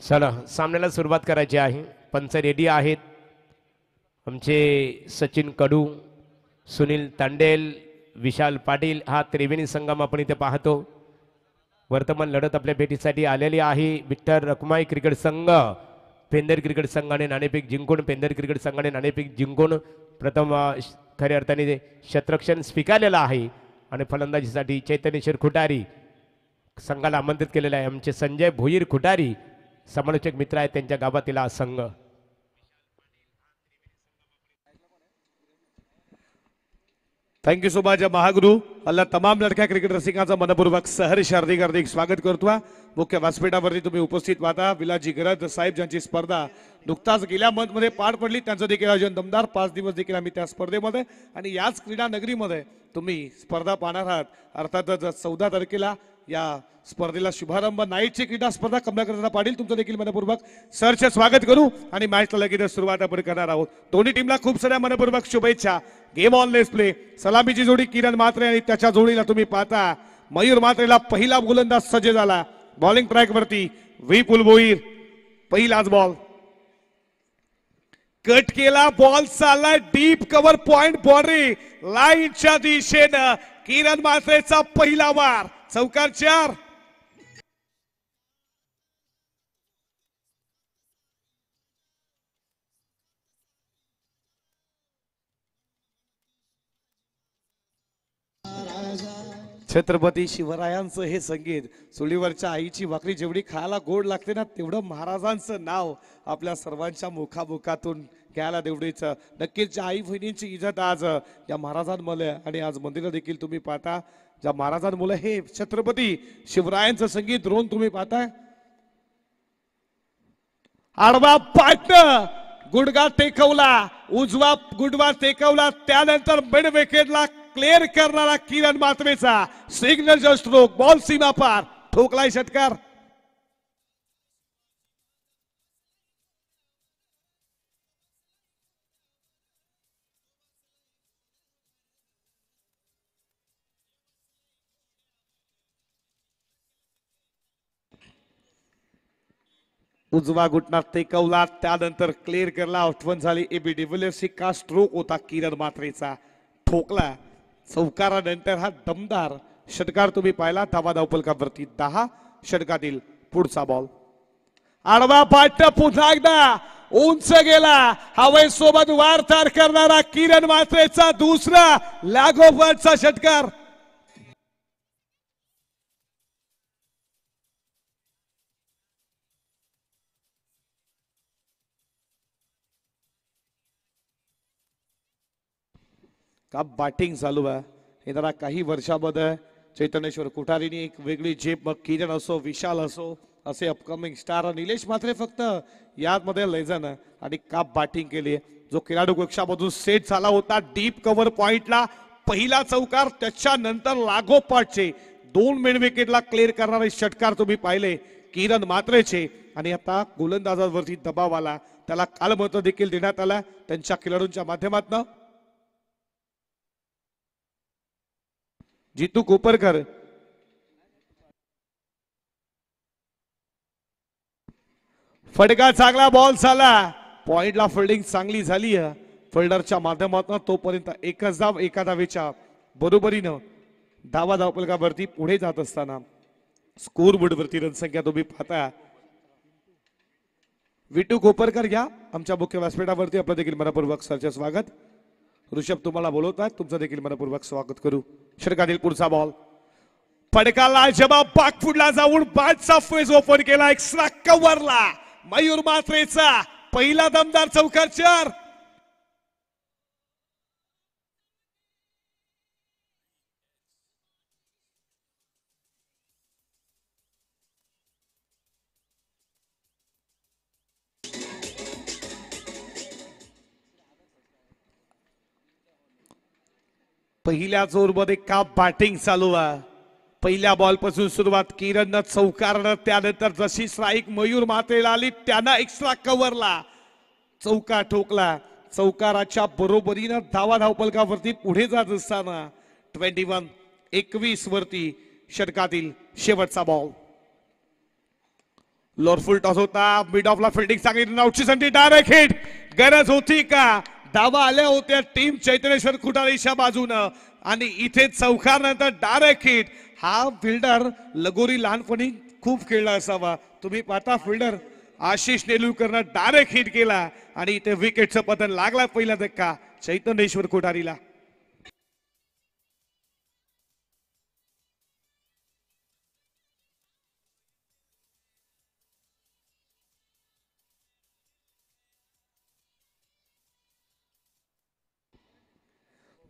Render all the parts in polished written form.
चला सामन्याला सुरुवात करायची आहे. पंच रेडी आहेत. आमचे सचिन कडू, सुनील तांडेल, विशाल पाटील हा त्रिवेणी संगम आपण इथे पाहतो. वर्तमान लढत आपल्या भेटीसाठी आलेली आहे. विठ्ठल रखमाई क्रिकेट संघ पेंदर क्रिकेट संघाने नाणेफेक जिंकून प्रथम खऱ्या अर्थाने क्षेत्ररक्षण स्वीकारलेलं आहे आणि फलंदाजीसाठी चैतन्यश्वर खुटारी संघाला आमंत्रित केलेलं आहे. आमचे संजय भोईर खुटारी समालोचक मित्र आहेत, त्यांच्या गावातील हा संघ. Thank you so much Mahaguru. अल्ला तमाम लडक्या क्रिकेट रसिकांचा मनपूर्वक सहर्ष हार्दिक स्वागत करतो. मुख्य व्यासपीठावरती तुम्ही उपस्थित पाहता विलाजी गरज साहेब ज्यांची स्पर्धा नुकताच गेल्या मंथमध्ये पार पडली, त्यांचं देखील आयोजन दमदार. 5 दिवस देखील आम्ही त्या स्पर्धेमध्ये आणि याच क्रीडा नगरीमध्ये तुम्ही स्पर्धा पाहणार आहात. अर्थातच 14 तारखेला या स्पर्धेला शुभारंभ नाईटची क्रीडा स्पर्धा कमलाकरता पाटील तुमचं देखील मनपूर्वक सहर्ष स्वागत करू आणि मॅचला लगेच सुरुवात आपण करणार आहोत. दोन्ही टीमला खूप साऱ्या मनपूर्वक शुभेच्छा. Game on let's play. सलामीची जोडी किरण म्हात्रे आणि त्याच्या जोडीला तुम्ही पाहता मयूर म्हात्रेला पहिला गोलंदाज सज्ज झाला. बॉलिंग ट्रॅक वरती विपुल भोईर. पहिलाच बॉल कट केला, बॉल चालला डीप कव्हर पॉइंट बाउंड्री लाईनच्या दिशेनं. किरण म्हात्रेचा पहिला वार, चौकार 4. छत्रपती शिवरायांचं हे संगीत, चुलीवरच्या आईची भाकरी जेवढी खायला गोड लागते ना, तेवढं महाराजांचं नाव आपल्या सर्वांच्या मुखामुखातून घ्यायला तेवढीच. नक्कीच आई बहिणींची इज्जत आज या महाराजांमुळे आणि आज मंदिर देखील तुम्ही पाहता ज्या महाराजांमुळे हे छत्रपती शिवरायांचं संगीत रोवून तुम्ही पाहताय. आडवा पाटण गुडगा टेकवला, उजवा गुडवा टेकवला, त्यानंतर मिड विकेटला क्लिअर करणारा किरण म्हात्रेचा सिग्नेचर स्ट्रोक. बॉल सीमा पार, ठोकलाय षटकार. उजवा घुटना टेकवला, त्यानंतर क्लिअर करला. आठवण झाली एबी डिव्हिलियर्सची का स्ट्रोक होता किरण म्हात्रेचा, ठोकला. चौकारानंतर हा दमदार षटकार तुम्ही पाहिला. धावा धावपलकावरती 10. षटकातील पुढचा बॉल आडवा पाट, पुन्हा एकदा उंच गेला. हवेसोबत वार तार करणारा किरण म्हात्रेचा दुसरा लागोपाठचा षटकार. का बॅटिंग चालू आहे. येणाऱ्या काही वर्षामध्ये चैतन्यश्वर कुठारीने एक वेगळी झेप, मग किरण असो विशाल असो असे अपकमिंग स्टार. निलेश म्हात्रे फक्त यामध्ये लेजन आणि का बॅटिंग केली. जो खेळाडू कक्षामधून सेट झाला होता डीप कव्हर पॉइंटला पहिला चौकार, त्याच्यानंतर लागोपाठचे 2 मिड विकेटला क्लिअर करणारे षटकार तुम्ही पाहिले किरण म्हात्रेचे. आणि आता गोलंदाजावरती दबाव आला, त्याला कालमत देखील देण्यात आला त्यांच्या खेळाडूंच्या माध्यमातून. जितू कोपरकर फटका चांगला, बॉल झाला पॉइंटला. फिल्डिंग चांगली झाली फिल्डरच्या माध्यमातून. तोपर्यंत एकच धाव एका धावेच्या बरोबरीनं धावा धावपलकावरती पुढे जात असताना स्कोर बोर्डवरती रनसंख्या तुम्ही पाहता. विटू कोपरकर या आमच्या मुख्य व्यासपीठावरती आपलं देखील मनपूर्वक सरचे स्वागत. ऋषभ तुम्हाला बोलवतात, तुमचं देखील मनपूर्वक स्वागत करू. षटकातील पुढचा बॉल फडकाला जबाब बागफुडला जाऊन बॅटचा फेस ओपन केला. एक्स्ट्रा कव्हरला मयूर म्हात्रेचा पहिला दमदार चौकार 4. पहिल्या जोरमध्ये का बॅटिंग चालू आहे. पहिल्या बॉल पासून सुरुवात किरणनं चौकारनं, त्यानंतर जशी स्ट्राईक मयूर म्हात्रेला आली त्यानं एक्स्ट्रा कव्हरला चौकार ठोकला. चौकाराच्या बरोबरीनं धावा धावपलकावरती पुढे जात असताना 21-21 वरती षटकातील शेवटचा बॉल. लोअरफुल टॉस होता, मिड ऑफला फिल्डिंग चांगली, रनआउटची संधी, डायरेक्ट हिट. गरज होती का? धावा आल्या होत्या टीम चैतनेश्वर खुटारीच्या बाजूनं आणि इथे चौकारानंतर डायरेक्ट हिट. हा फिल्डर लगोरी लहानपणी खूप खेळला असावा. तुम्ही पाहता फिल्डर आशिष नेलुरकरनं डायरेक्ट हिट केला आणि इथे विकेटचं पतन लागला. पहिला धक्का चैतनेश्वर खुटारीला.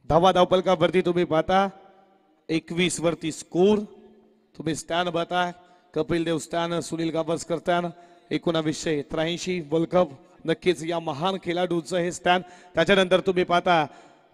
धावपलकावरती तुम्ही पाहता 21 वरती स्कोर. तुम्ही स्टॅन पाहता Kapil Dev stand, Sunil Gavaskar stand. 1983 world cup नक्कीच या महान खेळाडूचं हे स्टॅन. त्याच्यानंतर तुम्ही पाहता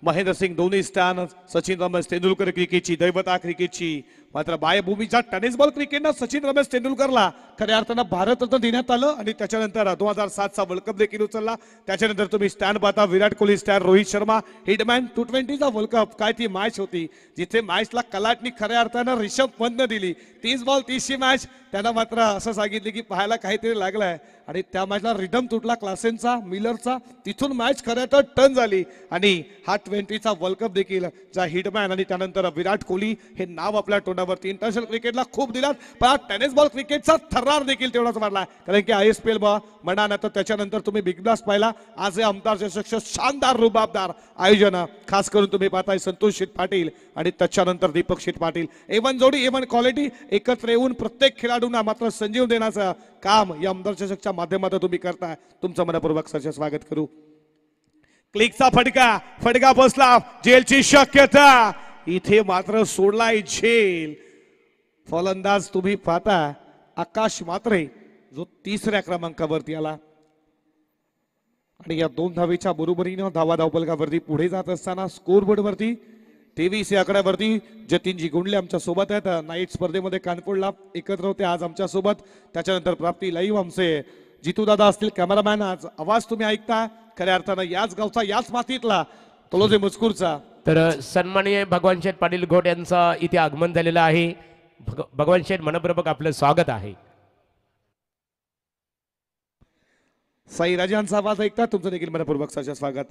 महेंद्रसिंग धोनी स्टॅन, सचिन रमेश तेंडुलकर क्रिकेटची दैवता क्रिकेटची. मात्र बायभूमीच्या टेनिस बॉल क्रिकेटनं सचिन रमेश तेंडुलकरला खऱ्या अर्थानं भारतरत्न देण्यात आलं आणि त्याच्यानंतर 2007चा वर्ल्ड कप देखील उचलला. त्याच्यानंतर तुम्ही स्टॅन पाहता विराट कोहली स्टॅन, रोहित शर्मा हिटमॅन. T20चा वर्ल्ड कप काय ती मॅच होती जिथे मॅचला कलाटणी खऱ्या अर्थानं रिषभ पंतनं दिली. 30 बॉल 30ची मॅच. त्यांना मात्र असं सांगितले की पाहायला काहीतरी लागलंय आणि त्या मॅचला रिदम तुटला क्लासेनचा, मिलरचा. तिथून मॅच खऱ्या तर टर्न झाली आणि हा 20चा वर्ल्ड कप देखील जा हिटमॅन आणि त्यानंतर विराट कोहली हे नाव आपल्या तोंडावरती इंटरनॅशनल क्रिकेटला खूप दिलात. पण टेनिस बॉल क्रिकेटचा थरार देखील तेवढाच मारला कारण की ISPL म्हणानंतर त्याच्यानंतर तुम्ही बिग ब्लास्ट पाहिला. आज हे आमदार चषक शानदार रुबाबदार आयोजन. खास करून तुम्ही पाहताय संतोष शेठ पाटील आणि त्याच्यानंतर दीपक शेठ पाटील. एवन जोडी एवन क्वालिटी एकत्र येऊन प्रत्येक खेळाडूंना मात्र संजीव देण्याचं काम या आमदार चषकच्या माध्यमातून तुम्ही करताय. तुमचं मनपूर्वक सरचे स्वागत करू. क्लिकचा फटका बसला. जेलची शक्यता इथे मात्र सोडलाय झेल. फलंदाज तुम्ही पाहता आकाश मात्रे जो 3ऱ्या क्रमांकावरती आला आणि या 2 धावेच्या बरोबरीनं धावपलकावरती पुढे जात असताना स्कोर बोर्ड वरती 23 या आकड्यावरती जतीनजी गुंडले आमच्या सोबत आहेत. नाईट स्पर्धेमध्ये कानपूरला एकत्र होते आज आमच्या सोबत. त्याच्यानंतर प्राप्ती लाईव्ह आमचे जितू दादा असतील कॅमेरामॅन. आज आवाज तुम्ही ऐकता खऱ्या अर्थानं याच गावचा याच मातीतला तलोजे मजकूरचा. तर सन्माननीय भगवान शेठ पाटील घोट यांचा इथे आगमन झालेलं आहे. भगवान शेठ मनपूर्वक आपलं स्वागत आहे. साई राजांचा आवाज ऐकता तुमचं देखील मनपूर्वक सरचे स्वागत.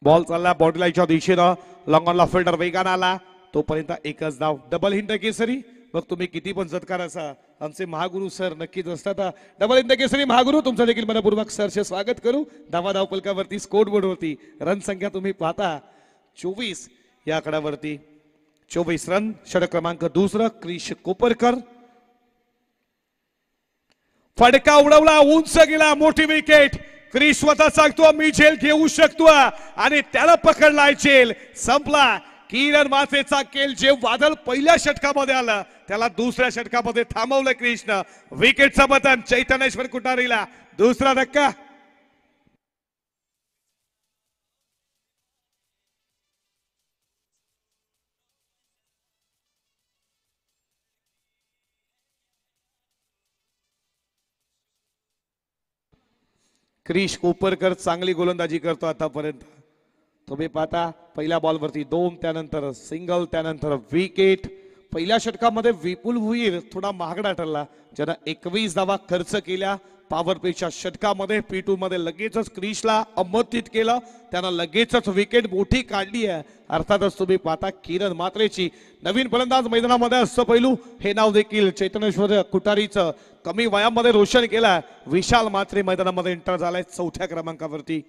बॉल चालला बॉडी लाईनच्या दिशेनं. लॉंग ऑनला फिल्डर वेगानं आला. तोपर्यंत एकच धाव. डबल हिंद केसरी. मग तुम्ही किती पण जतकार असा आमचे महागुरु सर नक्कीच असतात. डबल हिंद केसरी महागुरु तुमचं देखील मनपूर्वक सरचे स्वागत करू. धावपलकावरती स्कोर बोर्ड वरती रन संख्या तुम्ही पाहता 24 या आकड्यावरती 24 रन. षटक क्रमांक 2 क्रिश कोपरकर. फटका उडवला, उंच गेला, मोठी विकेट. क्रिश स्वतः सांगतो मी झेल घेऊ शकतो आणि त्याला पकडलाय झेल. संपला. किरण मासेचा केल जे वादळ पहिल्या षटकामध्ये आलं त्याला 2ऱ्या षटकामध्ये थांबवलं क्रिशनं. विकेटचं बटन चैतनेश्वर कुटारीला. 2रा धक्का. क्रिश कोपरकर चांगली गोलंदाजी करतो आतापर्यंत. तुम्ही पाहता पहिल्या बॉलवरती 2, त्यानंतर सिंगल, त्यानंतर विकेट. पहिल्या षटकामध्ये विपुल भुईर थोडा महागडा ठरला ज्यानं 21 धावा खर्च केल्या. पॉवर प्लेच्या षटकामध्ये P2 मध्ये लगेचच क्रिशला अमर्थित केलं. त्यानं लगेचच विकेट मोठी काढली आहे. अर्थातच तुम्ही पाहता किरण मात्रेची नवीन फलंदाज मैदानामध्ये असं पैलू हे नाव देखील चैतनेश्वर कुटारीचं कमी वयामध्ये रोशन केला. विशाल मात्रे मैदानामध्ये एंटर झालाय 4थ्या क्रमांकावरती.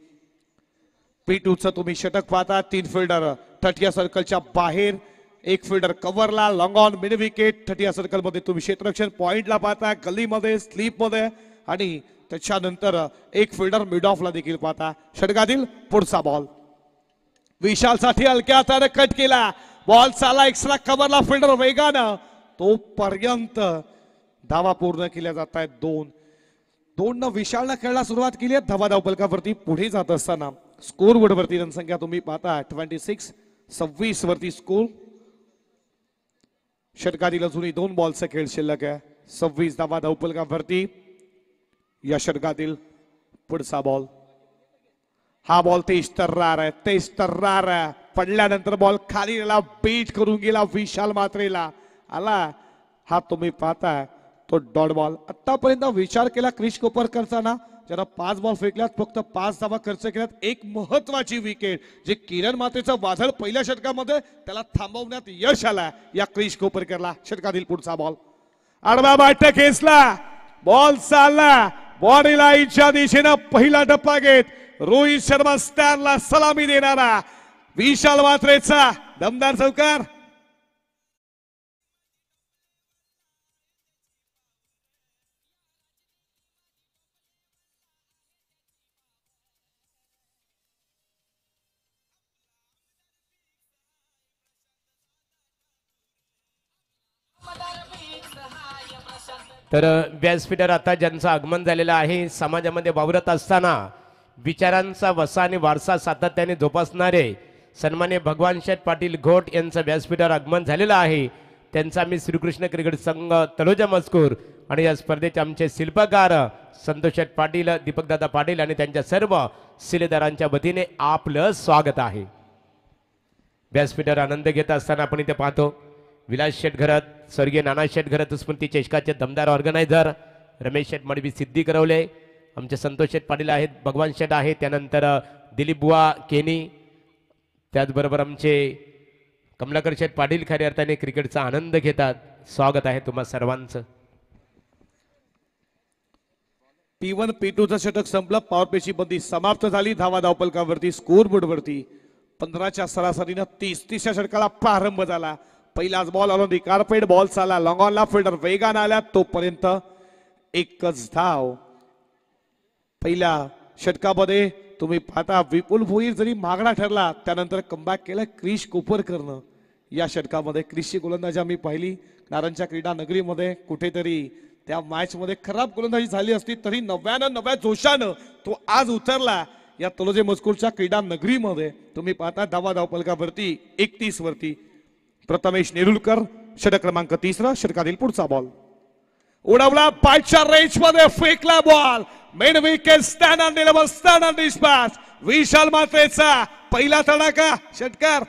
P2चं तुम्ही षटक पाहता. 3 फिल्डर 30 सर्कलच्या बाहेर, 1 फिल्डर कव्हरला. Long on mid wicket 30 circle मध्ये तुम्ही क्षेत्ररक्षण पॉइंटला पाहता, गलीमध्ये स्लीप मध्ये आणि त्याच्यानंतर 1 फिल्डर मिड ऑफला देखील पाहता. षटकातील पुढचा बॉल विशाल साठी हलक्या हाताने कट केला. बॉल चाला एक्स्ट्रा कव्हरला. फिल्डर वेगानं तोपर्यंत धावा पूर्ण केल्या जात आहेत. 2 न विशालनं खेळायला सुरुवात केली आहे. धावपलकावरती पुढे जात असताना स्कोर बोर्ड वरती रनसंख्या तुम्ही पाहता 26 वरती स्कोर. षटकातील अजूनही 2 बॉलचा खेळ शिल्लक आहे. 26 धावा धावपलकावरती. या षटकातील पुढचा बॉल. हा बॉल तेज तर्रार आहे. पडल्यानंतर बॉल खाली गेला, बीट करून गेला विशाल मात्रेला. आला हा तुम्ही पाहता तो डॉट बॉल. आतापर्यंत विचार केला क्रिश कोपरकरचा ना, ज्याला 5 बॉल फेकल्यात, फक्त 5 धावा खर्च केल्यात. एक महत्वाची विकेट जे किरण मातेचं वादळ पहिल्या षटकामध्ये त्याला थांबवण्यात यश आला या क्रिश कोपरकरला. षटकातील पुढचा बॉल आडवा बाट खेचला, बॉल चालला बॉडी लाईनच्या दिशेनं. पहिला टप्पा घेत रोहित शर्मा स्टॅनला सलामी देणारा विशाल मात्रेचा दमदार चौकार. तर व्यासपीठावर आता ज्यांचं आगमन झालेलं आहे, समाजामध्ये वावरत असताना विचारांचा वसा आणि वारसा सातत्याने जोपासणारे सन्मान्य भगवान शेठ पाटील घोट यांचं व्यासपीठावर आगमन झालेलं आहे. त्यांचा आम्ही श्रीकृष्ण क्रिकेट संघ तलोजा मजकूर आणि या स्पर्धेचे आमचे शिल्पकार संतोष शेठ पाटील, दीपकदादा पाटील आणि त्यांच्या सर्व शिलेदारांच्या वतीने आपलं स्वागत आहे. व्यासपीठावर आनंद घेत असताना आपण इथे पाहतो विलास शेठ घरत, स्वर्गीय नाना शेठ घरत स्मृती चषकाचे दमदार ऑर्गनायझर रमेश शेठ मडवी, सिद्धी करवले, आमचे संतोष शेठ पाटील आहेत, भगवान शेठ आहेत, त्यानंतर दिलीप बुवा केनी, त्याचबरोबर आमचे कमलाकर शेठ पाटील खऱ्या अर्थाने क्रिकेटचा आनंद घेतात. स्वागत आहे तुम्हा सर्वांचं. P1 P2चं षटक संपलं. पॉवर प्लेची बंदी समाप्त झाली. धावा धावपलकावरती स्कोर बोर्ड वरती 15च्या सरासरीनं 30च्या षटकाला प्रारंभ झाला. पहिलाच ball on the carpet, ball चाला लॉंग ऑनला, फिल्डर वेगानं आला, तोपर्यंत एकच धाव. पहिल्या षटकामध्ये तुम्ही पाहता विपुल भोईर जरी मागणा ठरला, त्यानंतर कमबॅक केलं क्रिश कोपरकरनं. या षटकामध्ये क्रिशची गोलंदाजी आम्ही पाहिली नारायणच्या क्रीडा नगरीमध्ये. कुठेतरी त्या मॅच मध्ये खराब गोलंदाजी झाली असती तरी नव्या जोशानं तो आज उतरला या तलोजे मजकूरच्या क्रीडा नगरीमध्ये. तुम्ही पाहता धावा धावपलकावरती 31 वरती प्रथमेश नेरुलकर, षटक क्रमांक 3. षटकातील पुढचा बॉल उडवला, पायच्या रेंज मध्ये फेकला ball, main wicket stand dispatch. Vishal मात्रेचा पहिला तडाखा षटकार.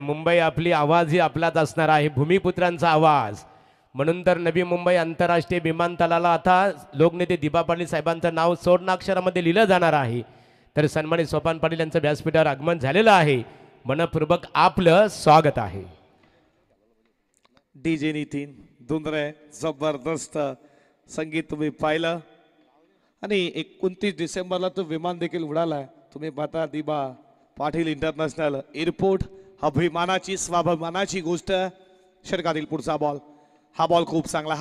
मुंबई आपली आवाज ही आपलाच असणार आहे, भूमिपुत्रांचा आवाज. म्हणून तर नवी मुंबई आंतरराष्ट्रीय विमानतळाला आता लोकनेते दिबा पाटील साहेबांचं नाव सुवर्णाक्षरामध्ये लिहिलं जाणार आहे. तर सन्मानित सोपान पाटील यांचं व्यासपीठावर आगमन झालेलं आहे. मनपूर्वक आपलं स्वागत आहे. डीजे नितीन धुंद्रे, जबरदस्त संगीत तुम्ही पाहिलं. आणि 29 डिसेंबरला तो विमान देखील उडालाय. तुम्ही पाहता दिबा पाटील इंटरनॅशनल एअरपोर्ट, अभिमानाची स्वाभिमानाची गोष्ट. षटकातील पुढचा बॉल, हा बॉल खूप चांगला,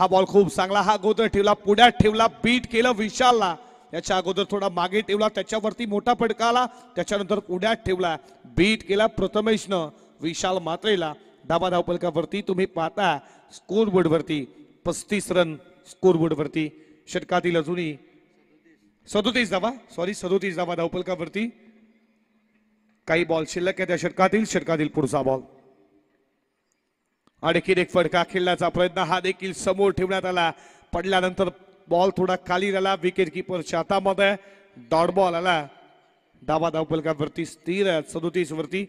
हा अगोदर ठेवला, पुढ्यात ठेवला, बीट केलं विशालला. याच्या अगोदर थोडा मागे ठेवला, त्याच्यावरती मोठा फटका आला, त्याच्यानंतर पुढ्यात ठेवला, बीट केला प्रथमेशनं विशाल मात्रेला. धावा धावपलकावरती तुम्ही पाहता स्कोरबोर्ड वरती 35 रन स्कोरबोर्ड वरती. षटकातील अजूनही 37 धावा धावपलकावरती. काही बॉल शिल्लक आहे त्या षटकातील पुढचा बॉल. आणखीन एक फटका खेळण्याचा प्रयत्न, हा देखील समोर ठेवण्यात आला. पडल्यानंतर बॉल थोडा खाली झाला विकेट किपरच्या हातामध्ये. डॉट बॉल आला. धावा धावपलकावरती स्थिर आहे 37 वरती.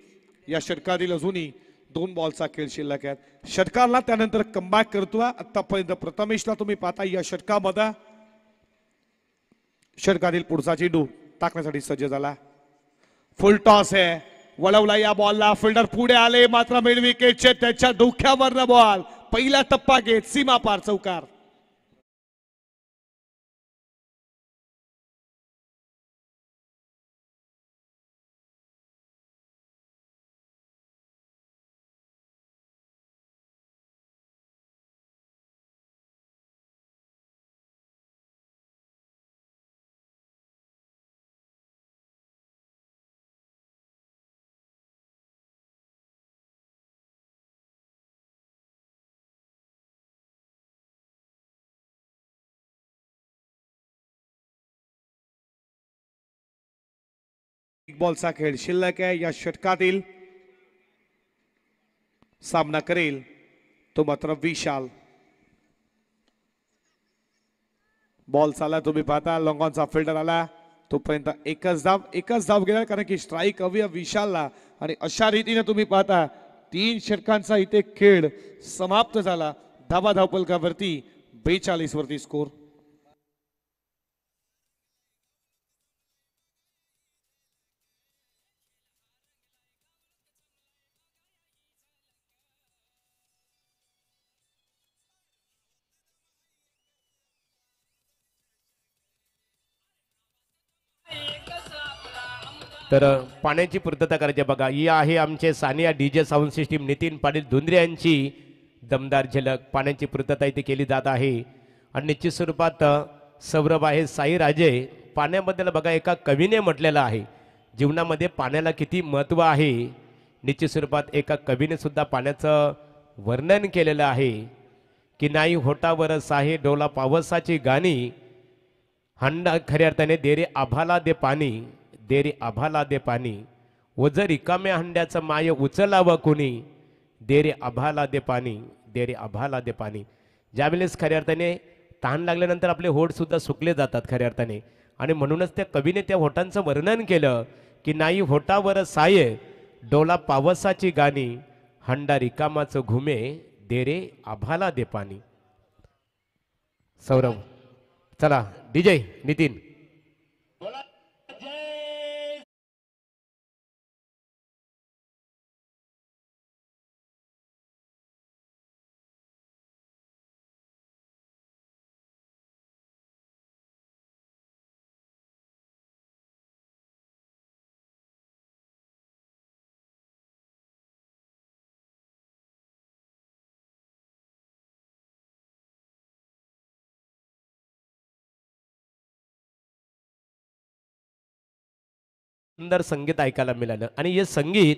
या षटकातील अजूनही 2 बॉलचा खेळ शिल्लक आहे. षटकाला त्यानंतर कमबॅक करतोय. आतापर्यंत प्रथमेशला तुम्ही पाहता या षटकामध्ये. षटकातील पुढचा चेंडू टाकण्यासाठी सज्ज झाला. फुल टॉस आहे, वळवला या बॉलला, फिल्डर पुढे आले, मात्र मिड विकेटचे त्याच्या डोक्यावर बॉल. पहिला टप्पा घेत सीमा पार चौकार. बॉलचा खेळ शिल्लक आहे या षटकातील. सामना करेल तो मात्र विशाल. बॉल चाला तुम्ही पाहता लॉंग ऑनचा फिल्डर आला तोपर्यंत एकच धाव गेला कारण की स्ट्राईक हवी विशालला आणि अशा रीतीने तुम्ही पाहता 3 षटकांचा इथे खेळ समाप्त झाला. धावपलकावरती 42 वरती स्कोर. तर पाण्याची पूर्तता करायची बघा. ही आहे आमचे Sania DJ sound system Nitin Patil Dhundre यांची दमदार झलक. पाण्याची पूर्तता इथे केली जात आहे आणि निश्चित स्वरूपात सौरभ आहे साई राजे. पाण्याबद्दल बघा एका कवीने म्हटलेलं आहे जीवनामध्ये पाण्याला किती महत्त्व आहे. निश्चित स्वरूपात एका कवीने सुद्धा पाण्याचं वर्णन केलेलं आहे की नाही होटावर साहे डोला पावसाची गाणी हंडा खऱ्या अर्थाने देरे आभाला दे पाणी देरे आभाला दे पाणी व जर रिकाम्या हंड्याचं माय उचलावं कोणी देरे आभाला दे पाणी देरे आभाला दे पाणी. ज्यावेळेस खऱ्या अर्थाने तहान लागल्यानंतर आपले होठ सुद्धा सुकले जातात खऱ्या अर्थाने आणि म्हणूनच त्या कवीने त्या होटांचं वर्णन केलं की नाही होटावर साय डोला पावसाची गाणी हंडा रिकामाचं घुमे देरे आभाला दे पाणी. सौरभ चला डीजे नितीन. सुंदर संगीत ऐकायला मिळालं आणि हे संगीत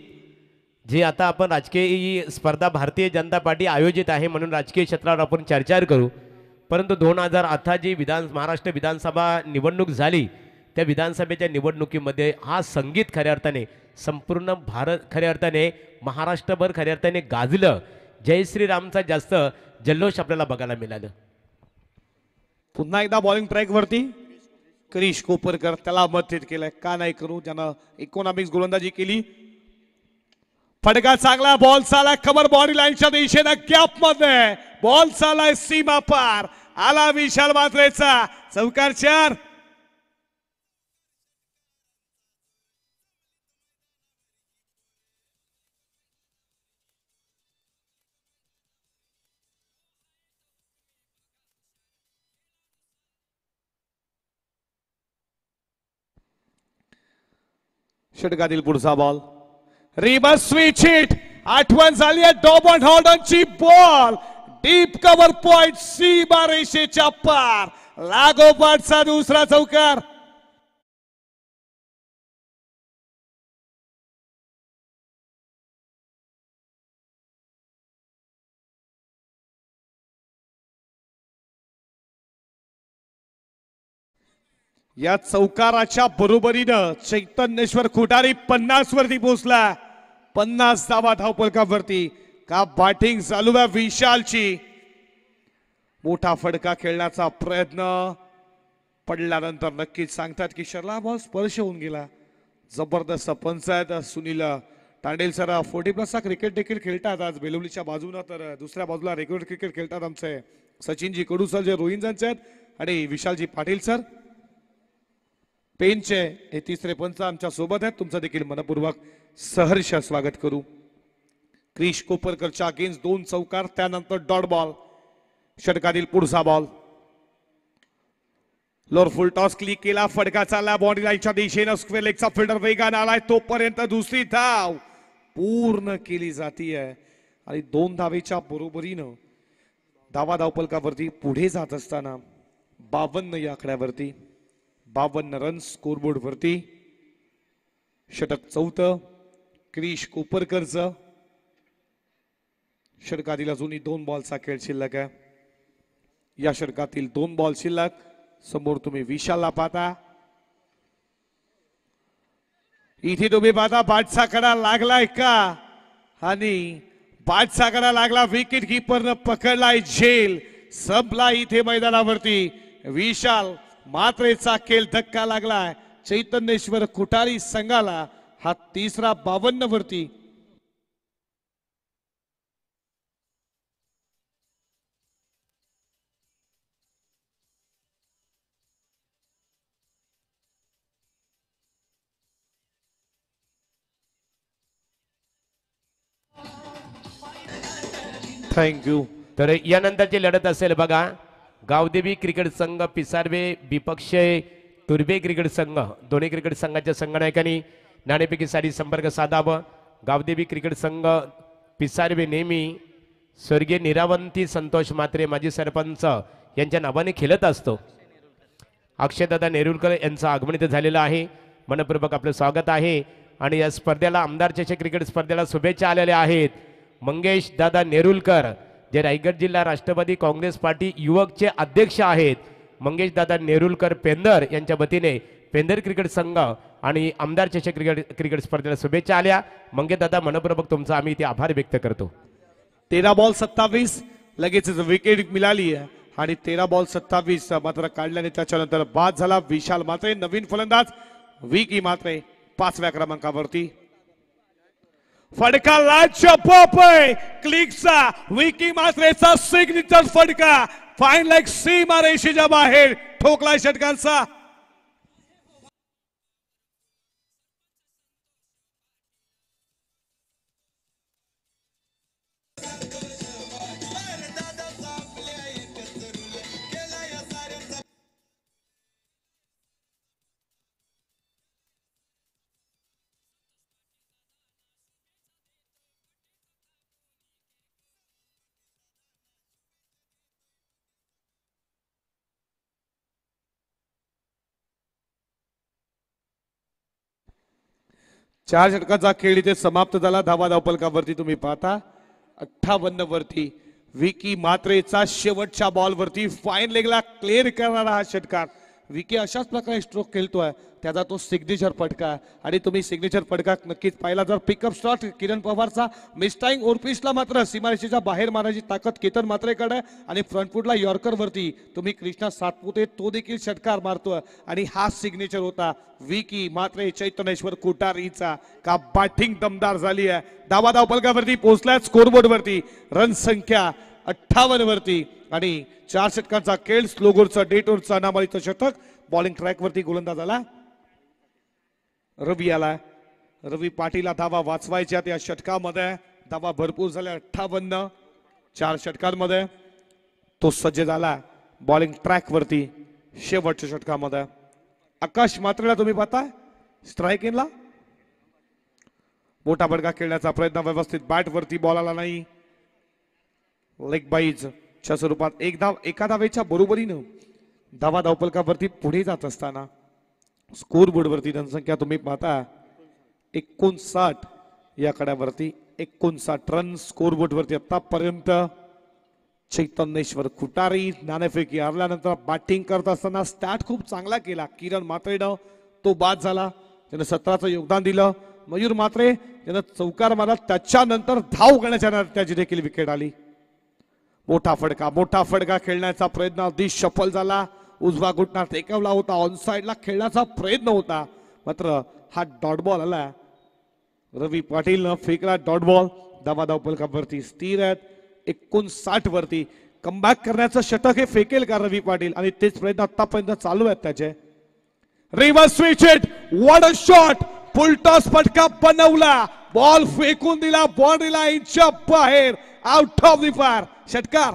जे आता आपण राजकीय स्पर्धा भारतीय जनता पार्टी आयोजित आहे म्हणून राजकीय क्षेत्रावर आपण चर्चा करू. परंतु 2018 जी महाराष्ट्र विधानसभा निवडणूक झाली त्या विधानसभेच्या निवडणुकीमध्ये हा संगीत खऱ्या अर्थाने संपूर्ण भारत खऱ्या अर्थाने महाराष्ट्रभर खऱ्या अर्थाने गाजलं. जय श्रीरामचा जास्त जल्लोष आपल्याला बघायला मिळालं. पुन्हा एकदा बॉलिंग ट्रॅक वरती क्रिश कोपरकर त्याला मत हिट केलंय का नाही करू ज्यानं इकॉनॉमिक्स गोलंदाजी केली. फटका चांगला बॉल चाला कमर बॉडी लाईनच्या दिशेने गॅप मध्ये बॉल चालाय सीमा पार आला विशाल मात्रेचा चौकार 4. षटकातील पुढचा बॉल रिवर्स स्विच हिट आठवण झाली आहे डॉबन हॉर्डनची बॉल डीप कव्हर पॉइंट सीमा रेषेच्या पार लागोपाठचा दुसरा चौकार. या चौकाराच्या बरोबरीनं चैतन्येश्वर खुटारी 50 वरती पोहोचला. 50 धावा धावपलकावरती का बॅटिंग चालू आहे विशालची. मोठा फटका खेळण्याचा प्रयत्न पडल्यानंतर नक्कीच सांगतात की शरला बॉल स्पर्श होऊन गेला. जबरदस्त पंचायत. सुनील तांडेल सर 40+ क्रिकेट देखील खेळतात आज बेलवलीच्या बाजूला तर दुसऱ्या बाजूला रेग्युलर क्रिकेट खेळतात आमचे सचिनजी कडू सर जे रोहिंजांचे आहेत आणि विशालजी पाटील सर पेनचे हे तिसरे पंच आमच्या सोबत आहेत. तुमचं देखील मनपूर्वक सहर्ष स्वागत करू. क्रिश कोपरकरच्या अगेन्स्ट 2 चौकार त्यानंतर डॉट बॉल. षटकातील पुढचा ball lower full toss click केला फटका चालला बॉडी लाईनच्या दिशेनं स्क्वेअर लेगचा फिल्डर वेगाने आलाय तोपर्यंत दुसरी धाव पूर्ण केली जाते आणि 2 धावेच्या बरोबरीनं धावपलकावरती पुढे जात असताना 52 या आकड्यावरती 52 रन्स स्कोरबोर्ड वरती. षटक 4 क्रिश कोपरकरचं. षटकातील अजूनही 2 बॉलचा खेळ शिल्लक आहे. या षटकातील 2 बॉल शिल्लक. समोर तुम्ही विशालला पाहता. इथे तुम्ही पाहता बॅटचा कडा लागलाय का आणि बाद सागरा लागला, विकेट कीपरनं पकडलाय झेल. संपला इथे मैदानावरती. विशाल मात्रेचा खेळ धक्का लागलाय चैतन्येश्वर कुटारी संघाला. हा तिसरा 52 वरती. थँक्यू. तर यानंतरची लढत असेल बघा, गावदेवी क्रिकेट संघ पिसारवे विपक्षे तुर्बे क्रिकेट संघ. दोन्ही क्रिकेट संघाच्या संघनायकांनी नाणेफेकी साठी संपर्क साधावा. गावदेवी क्रिकेट संघ पिसारवे नेहमी स्वर्गीय निरावंती संतोष मात्रे माजी सरपंच यांच्या नावाने खेळत असतो. अक्षयदादा नेरुलकर यांचं आगमन इथे झालेलं आहे. मनपूर्वक आपलं स्वागत आहे. आणि या स्पर्धेला आमदार चषक क्रिकेट स्पर्धेला शुभेच्छा आलेल्या आहेत. मंगेश दादा नेरुलकर जे रायगड जिल्हा राष्ट्रवादी काँग्रेस पार्टी युवकचे अध्यक्ष आहेत. मंगेश दादा नेरुलकर पेंदर यांच्या वतीने पेंदर क्रिकेट संघ आणि आमदार चषक क्रिकेट स्पर्धेला शुभेच्छा आल्या. मंगेश दादा मनपूर्वक तुमचा आम्ही इथे आभार व्यक्त करतो. 13 बॉल 27 लगेचच विकेट मिळाली आणि 13 बॉल 27 मात्र काढल्याने त्याच्यानंतर बाद झाला विशाल मात्रे. नवीन फलंदाज विकी मात्रे 5व्या क्रमांकावरती. फडका लाजच्या Popeye क्लिकचा Vicky मात्रेचा signature फडका fine like सीमा रेषेच्या बाहेर ठोकलाय षटकांचा. चार षटकाचा खेळ इथे समाप्त झाला. धावा धावपलकावरती तुम्ही पाहता 58 वरती विकी मात्रेचा शेवटच्या बॉल वरती फाईन लेगला क्लिअर करणारा हा षटकार. विकी अशाच प्रकारे स्ट्रोक खेळतोय त्याचा तो सिग्नेचर फटका. आणि तुम्ही सिग्नेचर फटका नक्कीच पाहिला. जर पिकअप शॉट किरण पवारचा मिस्टाईंग ओरपिसला मात्र सीमारेषेच्या बाहेर मारायची ताकद केतन मात्रेकडे. आणि फ्रंटफुटला यॉर्कर वरती तुम्ही कृष्णा सातपुते तो देखील षटकार मारतोय. आणि हा सिग्नेचर होता विकी मात्रे चैतन्येश्वर कुटारीचा. का बॅटिंग दमदार झाली आहे. धावा धावपलकावरती पोहोचलाय स्कोरबोर्ड वरती. रन संख्या 58 वरती. आणि 4 षटकांचा खेळ. स्लोगोरचा डेटोरचा अनामालीचं षटक. बॉलिंग ट्रॅक वरती गोलंदाज आला रवी आला. रवी पाटील धावा वाचवायच्या त्या षटकामध्ये. धावा भरपूर झाल्या 58. 4 षटकांमध्ये तो सज्ज झाला बॉलिंग ट्रॅक वरती शेवटच्या षटकामध्ये. आकाश मात्रेला तुम्ही पाहताय स्ट्राईक इनला. मोठा फटका खेळण्याचा प्रयत्न व्यवस्थित बॅट वरती बॉल आला नाही. लेग बाईज च्या स्वरूपात एका धावेच्या बरोबरीनं धावा धावपलकावरती पुढे जात असताना स्कोर बोर्ड वरती जनसंख्या तुम्ही पाहता 59 या कड्यावरती 59 रन स्कोर बोर्ड वरती आतापर्यंत. चैतन्येश्वर कुटारी नाणेफेकी हरल्यानंतर बॅटिंग करत असताना स्टार्ट खूप चांगला केला किरण मात्रेनं. तो बाद झाला. त्यानं 17चं योगदान दिलं. मयूर मात्रे यानं चौकार मारला. त्याच्यानंतर धाव करण्याच्या त्याची देखील विकेट आली. मोठा फडका खेळण्याचा प्रयत्न अगदी सफल झाला. उजवा घुटना टेकवला होता. ऑन साइडला खेळण्याचा प्रयत्न होता मात्र हा डॉट बॉल आला. रवी पाटीलनं फेकला डॉट बॉल. धावा धावपलकावरती स्थिर आहेत 59 वरती. कमबॅक करण्याचं षटक हे फेकेल का रवी पाटील. आणि तेच प्रयत्न आतापर्यंत चालू आहेत त्याचे. Reverse switch hit. What a shot. Full toss फटका बनवला. बॉल फेकून दिला बाउंड्री लाईनच्या बाहेर. Out of the fire. षटकार.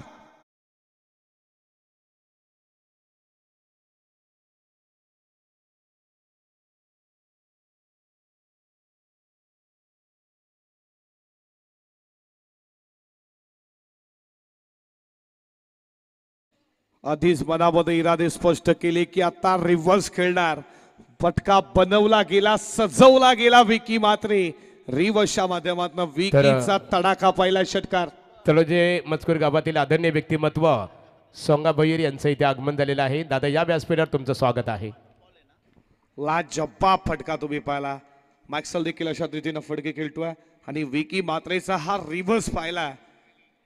आधीच मनामध्ये इरादे स्पष्ट केले की आता रिव्हर्स खेळणार. फटका बनवला गेला सजवला गेला विकी मात्रे. रिव्हर्सच्या माध्यमातून विकीचा तडाखा पाहिला षटकार. तळोजे मजकूर गावातील आदरणीय व्यक्तिमत्व सोंगा भैर यांचं इथे आगमन झालेलं आहे. दादा या व्यासपीठावर तुमचं स्वागत आहे. लाजवाब फटका तुम्ही पाहिला. मॅक्सल देखील अशा रीतीने फटके खेळतोय. आणि विकी मात्रेचा हा रिव्हर्स पाहिला.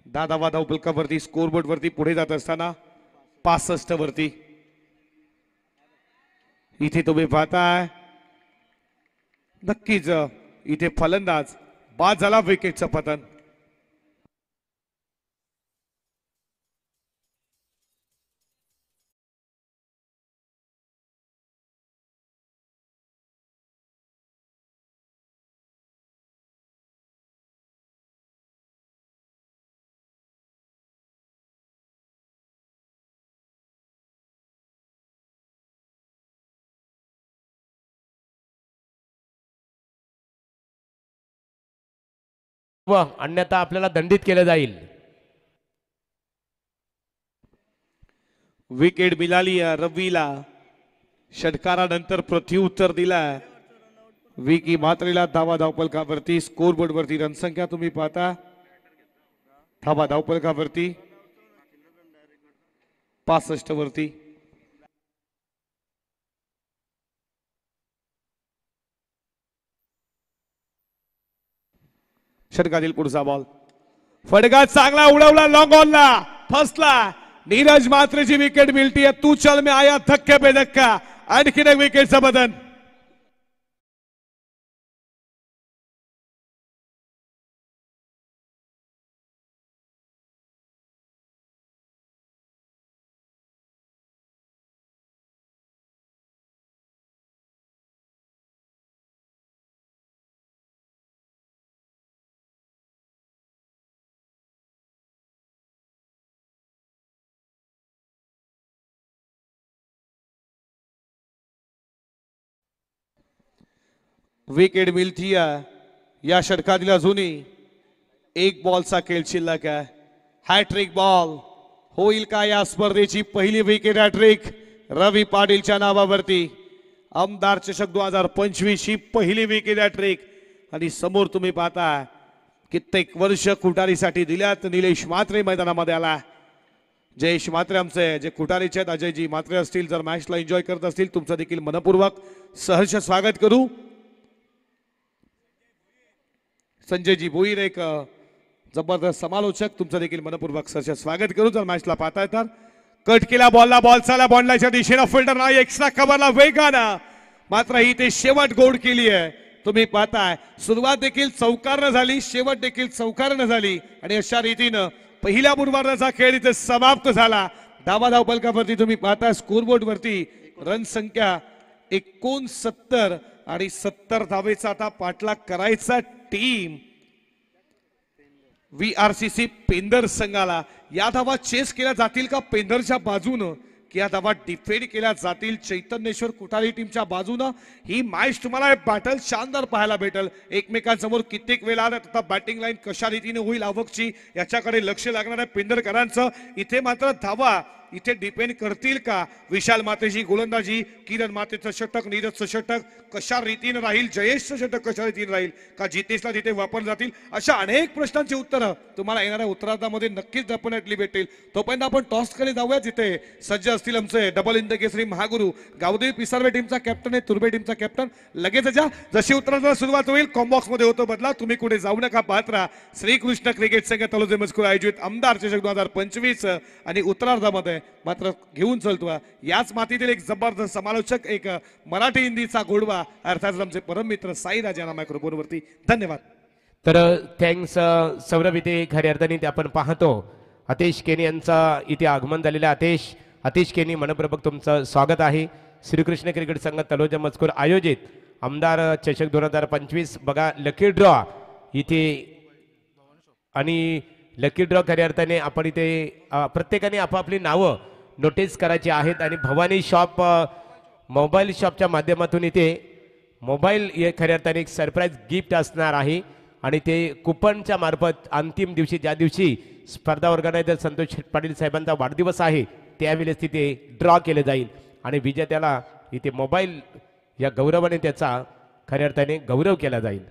दादा धावपलकावरती स्कोरबोर्ड वरती पुढे जात असताना 65 वरती. इथे तुम्ही पाहताय नक्कीच इथे फलंदाज बाद झाला, विकेटचं पतन. व अन्यथा आपल्याला दंडित केलं जाईल. विकेट मिळाली रवीला. षटकारानंतर प्रत्युत्तर दिला विकी मात्रेला. धावा धावपलकावरती स्कोरबोर्ड वरती रणसंख्या तुम्ही पाहता. धावा धावपलकावरती 65 वरती. षटकातील पुढचा बॉल. फटका चांगला उडवला, लॉंग ऑनला फसला. नीरज मात्रेची विकेट मिळतीये. तू चल में आया धक्के पे धक्का. आणखीन एक विकेटचं बदन. विकेट मिळती या षटकातील अजूनही एक बॉलचा खेळ शिल्लक आहे. हॅट्रिक बॉल होईल का या स्पर्धेची पहिली विकेट हॅट्रिक रवी पाटीलच्या नावावरती. आमदार चषक 2025 ही पहिली विकेट हॅट्रिक. आणि समोर तुम्ही पाहता कित्येक वर्ष कुटारीसाठी दिल्यात. निलेश मात्रे मैदानामध्ये आला. जयेश मात्रे आमचे जे कुटारीचे आहेत, अजयजी मात्रे असतील, जर मॅचला एन्जॉय करत असतील तुमचं देखील मनपूर्वक सहर्ष स्वागत करू. संजयजी भोईर एक जबरदस्त समालोचक, तुमचं देखील मनपूर्वक सहर्ष स्वागत करू. जर मॅचला पाहताय तर कट केला बॉलला, बॉल चाला बॉन्डलाच्या दिशेनं फिल्डर नाही, एक्स्ट्रा कव्हरला वेगानं, मात्र ही ते शेवट गोड केली आहे. तुम्ही पाहताय सुरुवात देखील चौकारनं झाली, शेवट देखील चौकारनं झाली आणि अशा रीतीनं पहिल्या बुधवाराचा खेळ इथे समाप्त झाला. धावा धावपलकावरती तुम्ही पाहताय स्कोरबोर्ड वरती रन संख्या 69 आणि 70 धावेचा आता पाठलाग करायचा टीम VRCC पेंदर संघाला. या धावा चेस केल्या जातील का पेंदरच्या बाजूनं, की या धावा डिफेंड केल्या जातील चैतन्येश्वर कुठारी टीमच्या बाजूनं? ही मॅच तुम्हाला बॅटल शानदार पाहायला भेटेल. एकमेकांसमोर कित्येक वेळा आता बॅटिंग लाईन कशा रीतीने होईल आवकची याच्याकडे लक्ष लागणार आहे पेंदरकरांचं. इथे मात्र धावा इथे डिपेंड करतील का? विशाल मातेची गोलंदाजी, किरण मातेचं षटक, नीरजचं षटक कशा रीतीने राहील, जयेशचं षटक कशा रीतीने राहील, का जितेशला तिथे वापर जातील, अशा अनेक प्रश्नांची उत्तरं तुम्हाला येणाऱ्या उत्तरार्धामध्ये नक्कीच डेफिनेटली भेटतील. तोपर्यंत आपण टॉसकडे जाऊया, जिथे सज्ज असतील आमचे डबल इंद केसरी महागुरू गावदेवी पिसारवे टीमचा कॅप्टन आहे, तुर्बे टीमचा कॅप्टन. लगेच जा, जशी उत्तरार्धाला सुरुवात होईल कॉम्बॉक्स मध्ये होतो बदला. तुम्ही कुठे जाऊ नका, पाहत राहा श्रीकृष्ण क्रिकेट संघ तलोजे मजकूर आयोजित आमदार चषक 2025 आणि उत्तरार्धामध्ये मात्र घेऊन चलतो याच मातीतील एक जबरदस्त समालोचक, एक मराठी हिंदीचा गोडवा, अर्थात आमचे परम मित्र साईराज यांना मायक्रोफोनवरती. धन्यवाद. तर थँक्स सौरभ. इथे खऱ्या अर्थाने ते आपण पाहतो अतेश केनी यांचा इथे आगमन झालेलं आहे. अतेश केनी मनपूर्वक तुमचं स्वागत आहे. श्रीकृष्ण क्रिकेट संघ तलोजा मजकूर आयोजित आमदार चषक 2025 बघा लकी ड्रॉ इथे, आणि लकी ड्रॉ खऱ्या अर्थाने आपण इथे प्रत्येकाने आपापली नावं नोटीस करायची आहेत. आणि भवानी शॉप मोबाईल शॉपच्या माध्यमातून इथे मोबाईल हे खऱ्या अर्थाने एक सरप्राईज गिफ्ट असणार आहे. आणि ते कुपनच्या मार्फत अंतिम दिवशी, ज्या दिवशी स्पर्धा ऑर्गनायझर संतोष पाटील साहेबांचा वाढदिवस आहे त्यावेळेस तिथे ड्रॉ केले जाईल आणि विजेत्याला इथे मोबाईल या गौरवाने त्याचा खऱ्या अर्थाने गौरव केला जाईल.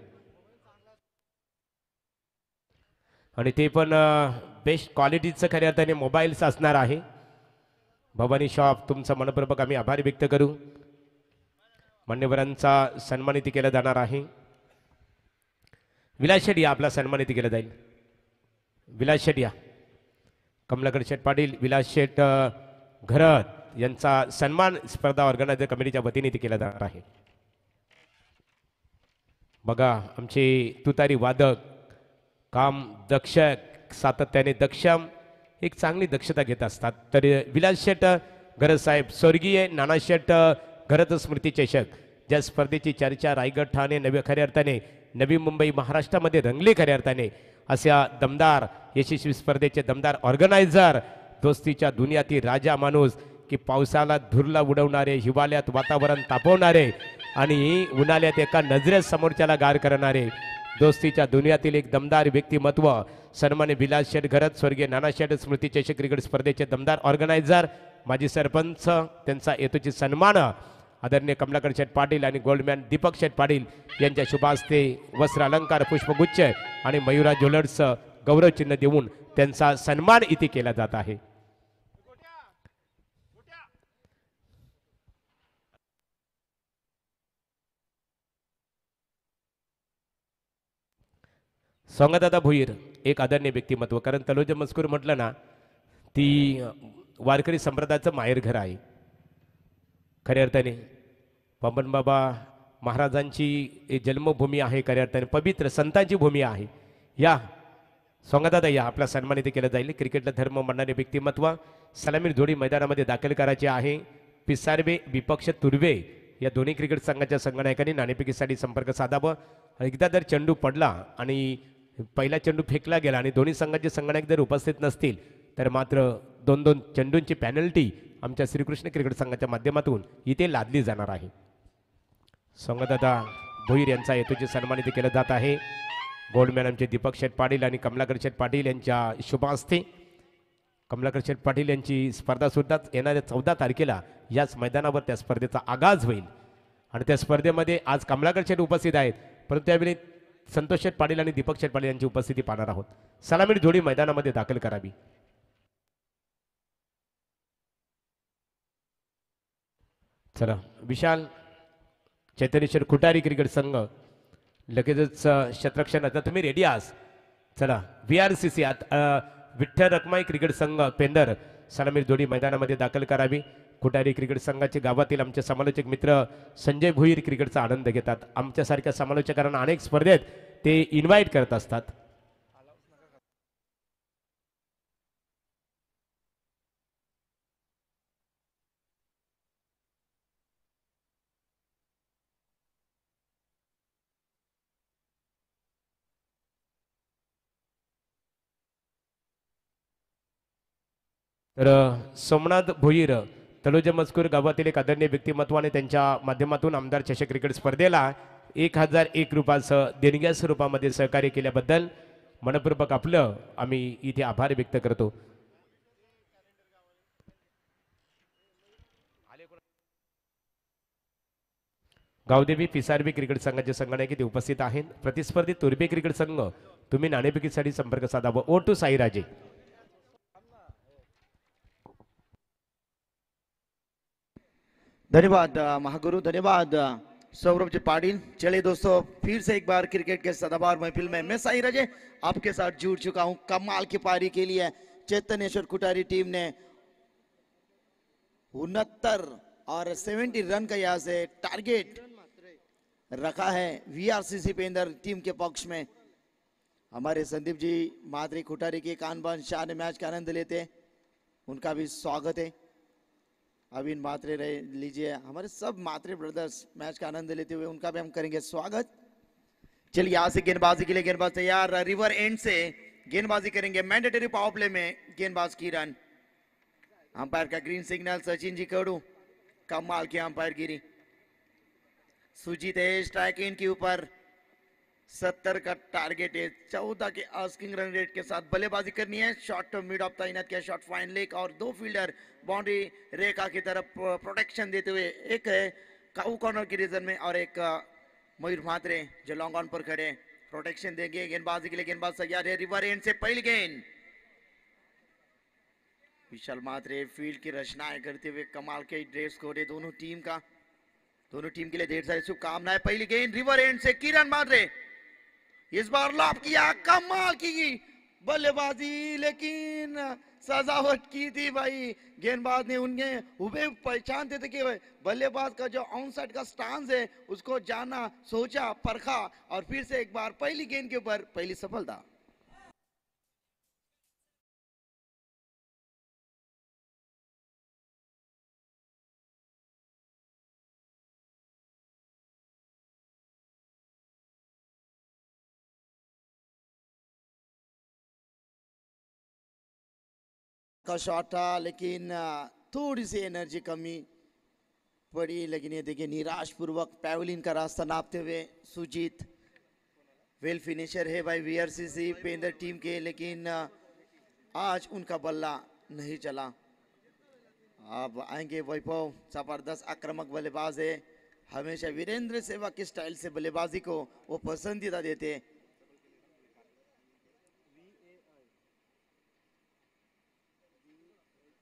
आणि ते पण बेस्ट क्वालिटीचं खऱ्या अर्थाने मोबाईल्स असणार आहे. भवानी शॉप तुमचा मनपूर्वक आम्ही आभार व्यक्त करू. मान्यवरांचा सन्मानित केला जाणार आहे. विलास शेट या आपला सन्मानित केला जाईल. विलास शेट या. कमलाकर शेठ पाटील विलास शेठ घरत यांचा सन्मान स्पर्धा ऑर्गनायझर कमिटीच्या वतीने इथे केला जाणार आहे. बघा आमचे तुतारी वादक काम दक्ष सातत्याने दक्षम एक चांगली दक्षता घेत असतात. तर विलास शेठ घरत साहेब स्वर्गीय नाना शेठ घरत स्मृती चषक ज्या स्पर्धेची चर्चा रायगड ठाणे खऱ्या अर्थाने नवी मुंबई महाराष्ट्रामध्ये रंगली खऱ्या अर्थाने अशा दमदार यशस्वी स्पर्धेचे दमदार ऑर्गनायझर दोस्तीच्या दुनियातील राजा माणूस की पावसाला धुरला उडवणारे हिवाळ्यात वातावरण तापवणारे आणि उन्हाळ्यात एका नजरेत समोरच्याला गार करणारे दोस्तीच्या दुनियातील एक दमदार व्यक्तिमत्व सन्मान्य विलास शेठ घरत स्वर्गीय नाना शेठ स्मृती चषक क्रिकेट स्पर्धेचे दमदार ऑर्गनायझर माजी सरपंच त्यांचा येतोची सन्मान आदरणीय कमलाकर शेठ पाटील आणि गोल्डमॅन दीपक शेठ पाटील यांच्या शुभ हस्ते वस्त्र अलंकार पुष्पगुच्छ आणि मयुरा ज्वेलर्स गौरव चिन्ह देऊन त्यांचा सन्मान इथे केला जात आहे. सोंगादादा भोईर एक आदरणीय व्यक्तिमत्व कारण तलोजा मजकूर म्हटलं ना ती वारकरी संप्रदायाचं माहेरघर आहे. खऱ्या अर्थाने पंपन बाबा महाराजांची जन्मभूमी आहे. खऱ्या अर्थाने पवित्र संतांची भूमी आहे. या सोंगादादा या आपला सन्मानित केलं जाईल. क्रिकेटला धर्म मानणारे व्यक्तिमत्व सलामी जोडी मैदानामध्ये दाखल करायचे आहे. पिसारवे विपक्ष तुर्वे या दोन्ही क्रिकेट संघाच्या संघनायकांनी नाणेफेकीसाठी संपर्क साधावा. एकदा जर चेंडू पडला आणि पहिला चेंडू फेकला गेला आणि दोन्ही संघाचे संघनायक जर उपस्थित नसतील तर मात्र 2-2 चेंडूंची पॅनल्टी आमच्या श्रीकृष्ण क्रिकेट संघाच्या माध्यमातून इथे लादली जाणार आहे. सोंगादादा भोईर यांचा हेतूचे सन्मानित केलं जात आहे. गोल्डमॅन आमचे दीपक शेठ पाटील आणि कमलाकर शेठ पाटील यांच्या शुभ हस्ते कमलाकर शेठ पाटील यांची स्पर्धा सुद्धा येणाऱ्या 14 तारखेला याच मैदानावर त्या स्पर्धेचा आगाज होईल आणि त्या स्पर्धेमध्ये आज कमलाकर शेठ उपस्थित आहेत परंतु त्यावेळी संतोष शेठ पाटील आणि दीपक शेठ पाटील यांची उपस्थिती पाहणार आहोत. सलामी जोडी मैदानामध्ये दाखल करावी. चला विशाल चैतन्येश्वर खुटारी क्रिकेट संघ लगेचच क्षेत्ररक्षण आता तुम्ही रेडी आहात. चला VRCC विठ्ठल रखमाई क्रिकेट संघ पेंदर सलामी जोडी मैदानामध्ये दाखल करावी. खुटारी क्रिकेट संघाचे गावातील आमचे समालोचक मित्र संजय भोईर क्रिकेटचा आनंद घेतात. आमच्यासारख्या समालोचकांना अनेक स्पर्धेत ते इन्व्हाइट करत असतात. तर सोमनाथ भोईर तलोजा मजकूर गावातील एक आदरणीय व्यक्तिमत्वाने त्यांच्या माध्यमातून आमदार चषक क्रिकेट स्पर्धेला 1001 रुपयासह देणग्या स्वरूपामध्ये सहकार्य केल्याबद्दल मनपूर्वक आपलं आम्ही इथे आभार व्यक्त करतो. गावदेवी पिसारवी क्रिकेट संघाचे संघनायक इथे उपस्थित आहेत. प्रतिस्पर्धी तुर्बे क्रिकेट संघ तुम्ही नाणेफेकीसाठी संपर्क साधावा. Over to Sairaje. धन्यवाद महागुरु, धन्यवाद सौरभ जी पाटिल. चलिए दोस्तों फिर से एक बार क्रिकेट के सदाबहार महफिल में मैं साई राजे आपके साथ जुड़ चुका हूं. कमाल की पारी के लिए चैतन्येश्वर कुटारी टीम ने 69 और 70 रन का यहाँ से टारगेट रखा है VRCC पेंदर टीम के पक्ष में. हमारे संदीप जी मादरी कुटारी के कान बान शाह ने मैच का आनंद लेते, उनका भी स्वागत है. अभी मात्रे रहे लीजिए, हमारे सब मात्रे ब्रदर्स मैच का आनंद लेते हुए उनका भी हम करेंगे स्वागत. चलिए यहाँ से गेंदबाजी के लिए गेंदबाज तैयार. रिवर एंड से गेंदबाजी करेंगे. मैंडेटरी पावर प्ले में गेंदबाज की रन. अंपायर का ग्रीन सिग्नल. सचिन जी कड़ू कमाल की अंपायर गिरी. सुजीत है स्ट्राइक इन के ऊपर. 70 का टारगेट है. 14 के आस्किंग रन रेट के साथ बल्लेबाजी करनी है. शॉट मिड ऑफ तैनात किया. शॉट फाइन लेग और 2 फील्डर बाउंड्री रेखा की तरफ प्रोटेक्शन देते हुए. एक है काऊ कॉर्नर की रीजन में और एक मयूर म्हात्रे जो लॉन्ग ऑन पर खड़े प्रोटेक्शन देंगे. गेंदबाजी के लिए गेंदबाज तैयार है. रिवर एंड से पहली गेंद. विशाल म्हात्रे फील्ड की रचनाएं करते हुए कमाल के ड्रेस कोड है दोनों टीम का. दोनों टीम के लिए ढेर सारी शुभकामनाएं. पहली गेंद रिवर एंड से किरण म्हात्रे इस बार लॉब किया, कमाल की बल्लेबाजी, लेकिन सजावट की थी भाई गेंदबाज ने। उनके हुबे पहचानते थे कि बल्लेबाज का जो ऑन साइड का स्टांस है उसको जाना, सोचा, परखा और फिर से एक बार पहली गेंद के ऊपर पहली सफलता। का शॉट था, लेकिन थोड़ी सी एनर्जी कमी पड़ी। लेकिन ये देखिए निराश पूर्वक पैवलिन का रास्ता नापते हुए सुजीत वेल फिनिशर है भाई वीआरसीसी पेंदर टीम के, लेकिन आज उनका बल्ला नहीं चला। अब आएंगे वैभव, जबरदस्त आक्रामक बल्लेबाज है, हमेशा वीरेंद्र सहवाग के स्टाइल से बल्लेबाजी को वो पसंदीदा देते हैं।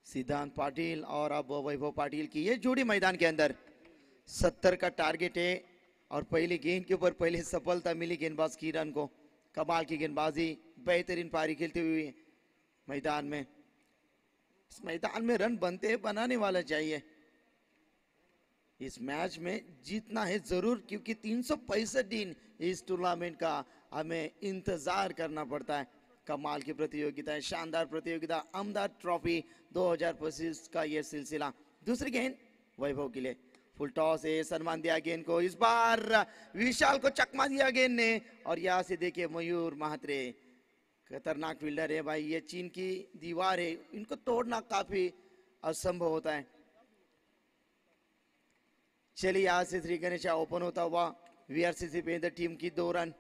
सिद्धांत पाटिल और अब वैभव पाटिल की ये जोड़ी मैदान के अंदर 70 का टारगेट है और पहली गेंद के ऊपर पहले सफलता मिली गेंदबाज किरण को। कमाल की गेंदबाजी, बेहतरीन पारी खेलते हुए मैदान में। इस मैदान में रन बनते हैं, बनाने वाला चाहिए। इस मैच में जीतना है जरूर, क्योंकि 365 दिन इस टूर्नामेंट का हमें इंतजार करना पड़ता है। कमाल की प्रतियोगिता है, शानदार प्रतियोगिता, आमदार ट्रॉफी 2025 का ये सिलसिला। दूसरी गेंद वैभव के लिए, फुल टॉस है, सम्मान दिया गेंद को। इस बार विशाल को चकमा दिया गेंद ने और यहाँ से देखिए मयूर महात्रे, खतरनाक फील्डर है भाई। ये चीन की दीवार है, इनको तोड़ना काफी असंभव होता है। चलिए यहाँ से श्री गणेशा ओपन होता हुआ वीआरसीसी पेंदर टीम की 2 रन।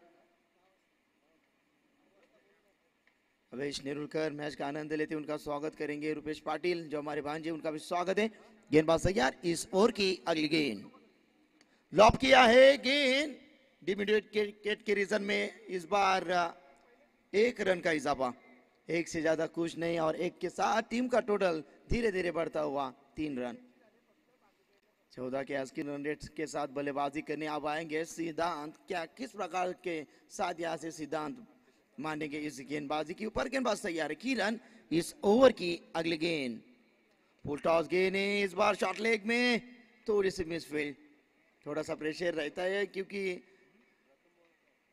अवेश नेरुलकर मैच का आनंद लेते उनका स्वागत करेंगे। रुपेश पाटिल जो हमारे भांजे, उनका भी स्वागत है। गेंदबाज तैयार, इस ओवर की अगली गेंद लॉब किया है। गेंद डिमिडेट के रीजन में इस बार 1 रन का इजाफा, 1 से ज्यादा कुछ नहीं और 1 के साथ टीम का टोटल धीरे धीरे बढ़ता हुआ 3 रन। 14 के आस्किन रन रेट के साथ बल्लेबाजी करने अब आएंगे सिद्धांत। क्या किस प्रकार के साथ यहाँ से सिद्धांत मानेंगे इस गेंदबाजी के ऊपर। गेंदबाज तैयार है किरण, इस ओवर की अगली गेंद फुल टॉस गेंद है। इस बार शॉर्ट लेग में थोड़ी सी मिसफील्ड, थोड़ा सा प्रेशर रहता है क्योंकि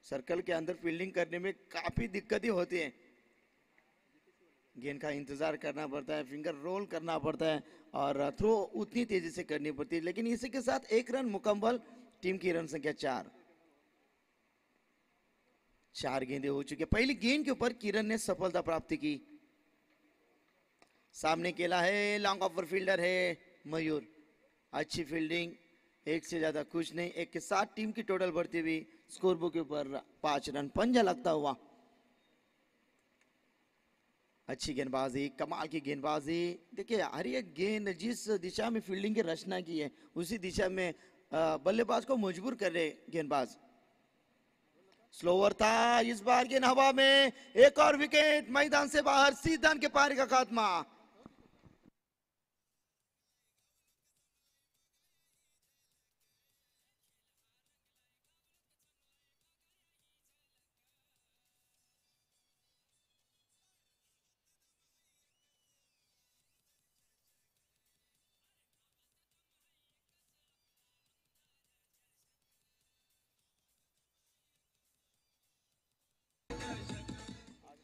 सर्कल के अंदर फील्डिंग करने में काफी दिक्कतें होती है। गेंद का इंतजार करना पड़ता है, फिंगर रोल करना पड़ता है और थ्रो उतनी तेजी से करनी पड़ती है। लेकिन इसी के साथ 1 रन मुकम्मल, टीम की रन संख्या 4। 4 गेंदें हो चुकी है। पहली गेंद के ऊपर किरण ने सफलता प्राप्त की। सामने खेला है, लॉन्ग ऑफर फील्डर है मयूर, अच्छी फील्डिंग, 1 से ज्यादा कुछ नहीं। 1 के साथ टीम की टोटल बढ़ती हुई स्कोर बुक के ऊपर 5 रन, पंजा लगता हुआ। अच्छी गेंदबाजी, कमाल की गेंदबाजी। देखिए हर एक गेंद जिस दिशा में फील्डिंग की रचना की है उसी दिशा में बल्लेबाज को मजबूर कर रहे गेंदबाज। स्लोवर था, इस बार गेंद हवा में, एक और विकेट, मैदान से बाहर, सिद्धांत के पारी का खात्मा।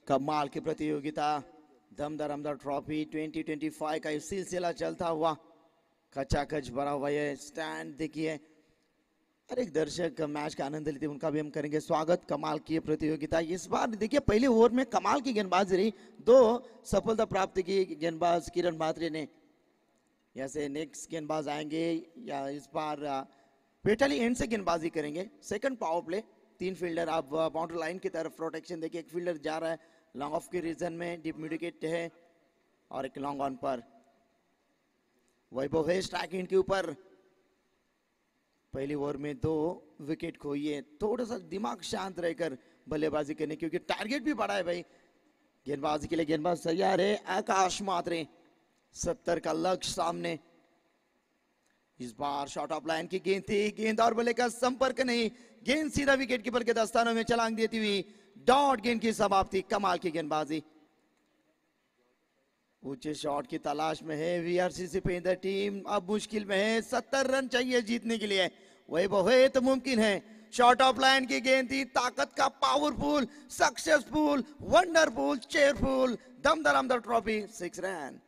कमाल की प्रतियोगिता, दमदार आमदार ट्रॉफी 2025 का इस सिलसिला चलता हुआ खचाखच भरा हुआ है स्टैंड। देखिए हर एक दर्शक मैच का आनंद लेते, उनका भी हम करेंगे स्वागत। कमाल की प्रतियोगिता इस बार देखिए पहले ओवर में कमाल की गेंदबाजी रही, 2 सफलता प्राप्त की गेंदबाज किरण महात्रे ने। जैसे नेक्स्ट गेंदबाज आएंगे या इस बार पेटली एंड से गेंदबाजी करेंगे। सेकंड पावर प्ले, 3 फील्डर अब बाउंड्री लाइन की तरफ प्रोटेक्शन देखिए, एक फील्डर जा रहा है लॉन्ग ऑफ के रीजन में, डीप मिड विकेट है और एक लॉन्ग ऑन पर। वैभव है स्ट्राइक एंड के ऊपर, पहली ओवर में 2 विकेट खोइए। थोड़ा सा दिमाग शांत रहकर बल्लेबाजी करने, क्योंकि टारगेट भी बड़ा है भाई गेंदबाजी के लिए। गेंदबाज तैयार है, आकाश मात्रे, 70 का लक्ष्य सामने। इस बार शॉर्ट ऑफ लाइन की गेंद थी, गेंद और बल्ले का संपर्क नहीं, गेंद सीधा विकेट कीपर के दस्तानों में छलांग देती हुई डॉट गेंद की समाप्ति। कमाल की गेंदबाजी। ऊंचे शॉट की तलाश में है वीआरसीसी पेंदर टीम, अब मुश्किल में है, 70 रन चाहिए जीतने के लिए। वैभव है तो मुमकिन है। शॉर्ट ऑफ लाइन की गेंद थी, ताकत का powerful, successful, wonderful, cheerful, दमदर trophy, 6 run.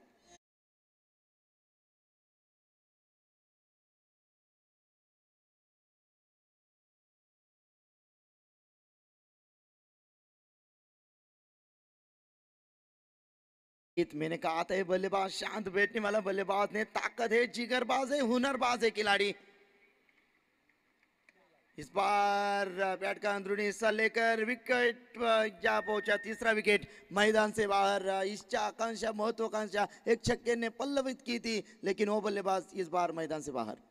मैंने कहा था बल्लेबाज शांत बैठने वाला बल्लेबाज ने, ताकत है, जिगरबाज है, हुनरबाज है खिलाड़ी। इस बार बैट का अंदरूनी हिस्सा लेकर विकेट जा पहुंचा, तीसरा विकेट मैदान से बाहर। इच्छा आकांक्षा महत्वाकांक्षा एक छक्के ने पल्लवित की थी, लेकिन वो बल्लेबाज इस बार मैदान से बाहर।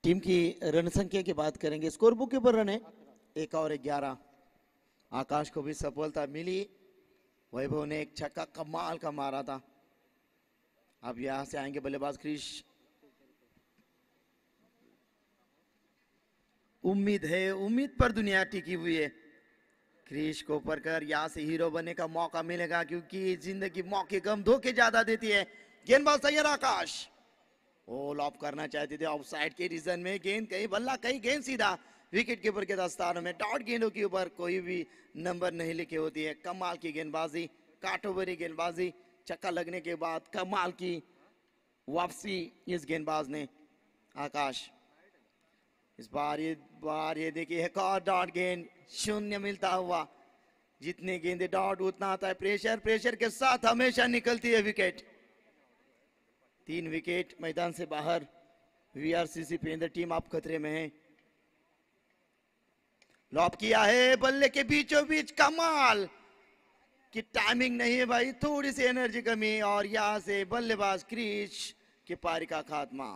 टीम की रन संख्या की बात करेंगे, स्कोर बुक के ऊपर रन है 1 और 11। आकाश को भी सफलता मिली, वैभव ने एक छक्का कमाल का मारा था। अब यहां से आएंगे बल्लेबाज क्रिश। उम्मीद है, उम्मीद पर दुनिया टिकी हुई है। क्रिश को ऊपर कर यहां से हीरो बनने का मौका मिलेगा, क्योंकि जिंदगी मौके कम धोखे ज्यादा देती है। गेंदबाज तैयार आकाश, ओ लॉप करना चाहते थे ऑफसाइड के रीजन में, गेंद कहीं बल्ला कहीं गेंद सीधा विकेट कीपर के दस्तानों में। डॉट गेंदों के ऊपर कोई भी नंबर नहीं लिखे होती है। कमाल की गेंदबाजी, कांटों भरी गेंदबाजी, छक्का लगने के बाद कमाल की वापसी इस गेंदबाज ने। आकाश इस बार ये देखिए एक और डॉट गेंद, शून्य मिलता हुआ। जितने गेंदे डॉट उतना आता है प्रेशर, प्रेशर के साथ हमेशा निकलती है विकेट। 3 विकेट मैदान से बाहर। वीआरसीसी पेंदर टीम आप खतरे में है। लॉप किया है बल्ले के बीचों बीच, कमाल की टाइमिंग नहीं है भाई, थोड़ी सी एनर्जी कमी, और यहां से बल्लेबाज क्रिश की पारी का खात्मा।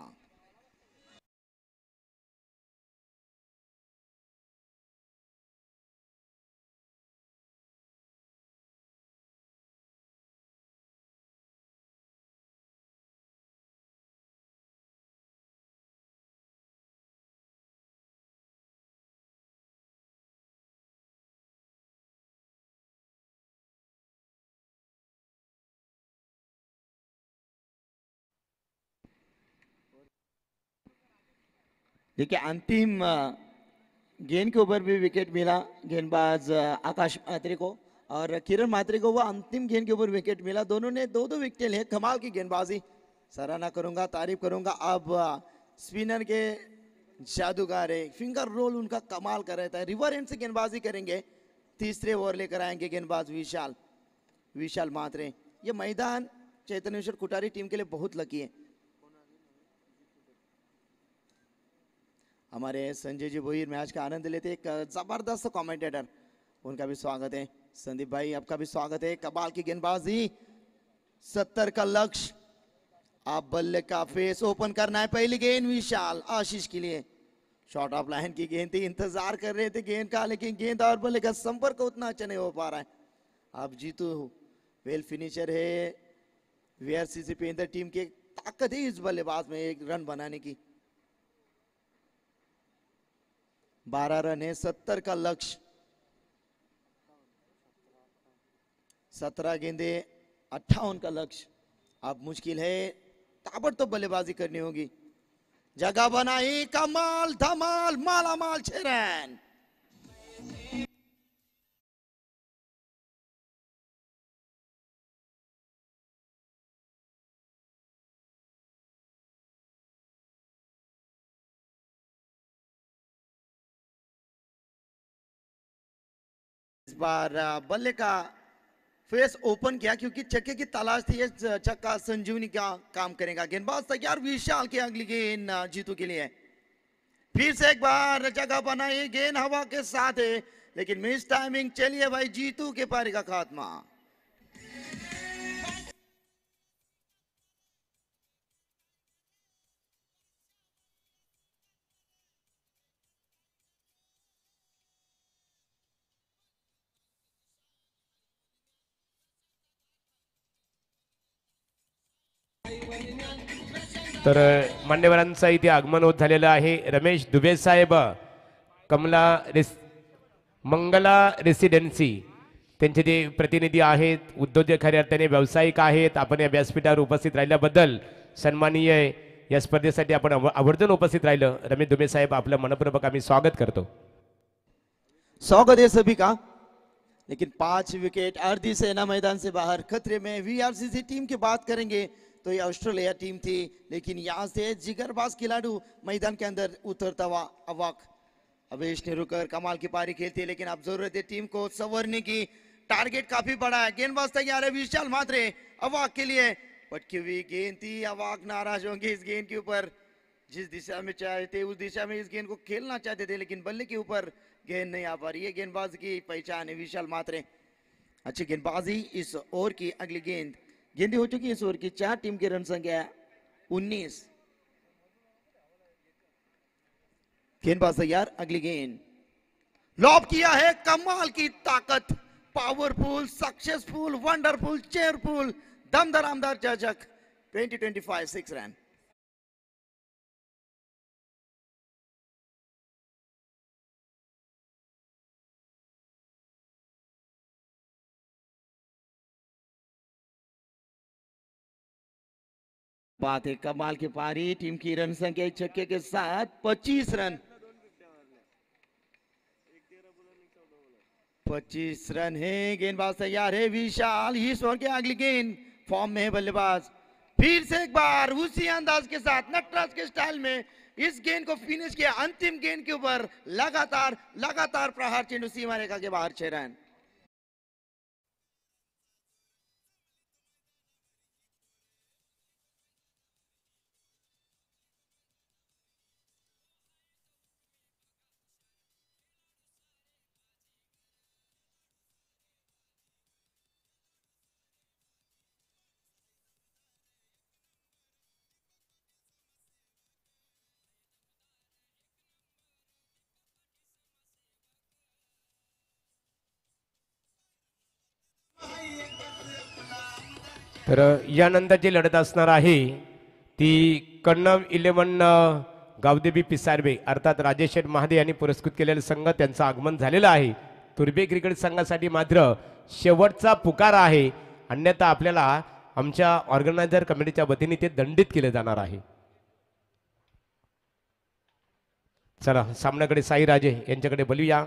देखिए अंतिम गेंद के ऊपर भी विकेट मिला गेंदबाज आकाश मात्रे को, और किरण मात्रे को वो अंतिम गेंद के ऊपर विकेट मिला। दोनों ने 2-2 विकेट लिए। कमाल की गेंदबाजी, सराहना करूंगा, तारीफ करूंगा। अब स्पिनर के जादूगर है, फिंगर रोल उनका कमाल कर रहा है। रिवर एंड से गेंदबाजी करेंगे। तीसरे ओवर लेकर आएंगे गेंदबाज विशाल मात्रे। ये मैदान चैतन्येश्वर कुटारी टीम के लिए बहुत लकी है। हमारे संजय जी भोईर मैच का आनंद लेते, एक जबरदस्त कमेंटेटर, उनका भी स्वागत है। संदीप भाई आपका भी स्वागत है। कमाल की गेंदबाजी, 70 का लक्ष्य। आप बल्ले का फेस ओपन करना है। पहली गेंद विशाल आशीष के लिए, शॉर्ट ऑफ लाइन की गेंद थी, इंतजार कर रहे थे गेंद का, लेकिन गेंद और बल्ले का संपर्क उतना अच्छा नहीं हो पा रहा है। अब जीतू वेल फिनिशर है। वीआरसीसी पेंदर टीम की ताकत है इस बल्लेबाज में एक रन बनाने की। 12 रन है, 70 का लक्ष्य, 17 गेंदे, 58 का लक्ष्य। अब मुश्किल है, ताबड़तोड़ बल्लेबाजी करनी होगी। जगह बनाई, कमाल धमाल मालामाल, 6 रन। इस बार बल्ले का फेस ओपन किया, क्योंकि छक्के की तलाश थी। ये छक्का संजीवनी का काम करेगा। गेंदबाज तैयार, विशाल की अगली गेंद जीतू के लिए। फिर से एक बार जगह बनाई, गेंद हवा के साथ है, लेकिन मिस टाइमिंग। चलिए भाई, जीतू के पारी का खात्मा। तर मान्यवरांचं इथे आगमन होत झालेलं आहे. रमेश दुबे साहेब, कमला मंगला रेसिडेन्सी, त्यांचे ते प्रतिनिधी आहेत. उद्योजक खऱ्या अर्थाने व्यावसायिक आहेत. आपण या व्यासपीठावर उपस्थित राहिल्याबद्दल सन्माननीय आहे. या स्पर्धेसाठी आपण आवर्जून उपस्थित राहिलं. रमेश दुबे साहेब, आपलं मनपूर्वक आम्ही स्वागत करतो. स्वागत है सभी का। लेकिन 5 विकेट अर्धी सेना मैदान से बाहर खतरे में। वीआरसीसी टीम की बात करेंगे तो ये ऑस्ट्रेलिया टीम थी, लेकिन यहाँ से जिगरबाज खिलाड़ी मैदान के अंदर उतरता हुआ अवाक। अवेश नेरुकर कमाल की पारी खेलती है, लेकिन अब जरूरत है टीम को संवरने की। टारगेट काफी बड़ा है, गेंदबाज तैयार है विशाल मात्रे अवाक के लिए। पटकी हुई गेंद थी, अवाक नाराज होंगे इस गेंद के ऊपर। जिस दिशा में चाहते उस दिशा में इस गेंद को खेलना चाहते थे, लेकिन बल्ले के ऊपर गेंद नहीं आ पा रही है। गेंदबाज की पहचान है विशाल मात्रे। अच्छी गेंदबाजी इस ओवर की। अगली गेंदें हो चुकी है इस ओवर की। 4 टीम की रन संख्या 19। गेंदबाज तैयार, अगली गेंद लॉब किया है। कमाल की ताकत, पावरफुल, सक्सेसफुल, वंडरफुल, चेयरफुल, दमदार आमदार जजक। 20-25 6 रन। बात है कमाल की पारी। टीम की रन संख्या एक छक्के के साथ 25 रन। 25 रन है। गेंदबाज तैयार है विशाल। इस ओवर के अगली गेंद फॉर्म में है बल्लेबाज। फिर से एक बार उसी अंदाज के साथ नटराज के स्टाइल में इस गेंद को फिनिश किया। अंतिम गेंद के ऊपर लगातार प्रहार। चेंडू सीमा रेखा के बाहर 6 रन। तर यानंतर जी लढत असणार आहे ती कन्नम 11 गावदेवी पिसारबे अर्थात राजेश शेठ महादे यांनी पुरस्कृत केलेला संघ, त्यांचं आगमन झालेलं आहे. तुर्बे क्रिकेट संघासाठी मात्र शेवटचा पुकार आहे, अन्यथा आपल्याला आमच्या ऑर्गनायझर कमिटीच्या वतीने ते दंडित केले जाणार आहे. चला सामन्याकडे साई राजे यांच्याकडे बोलूया.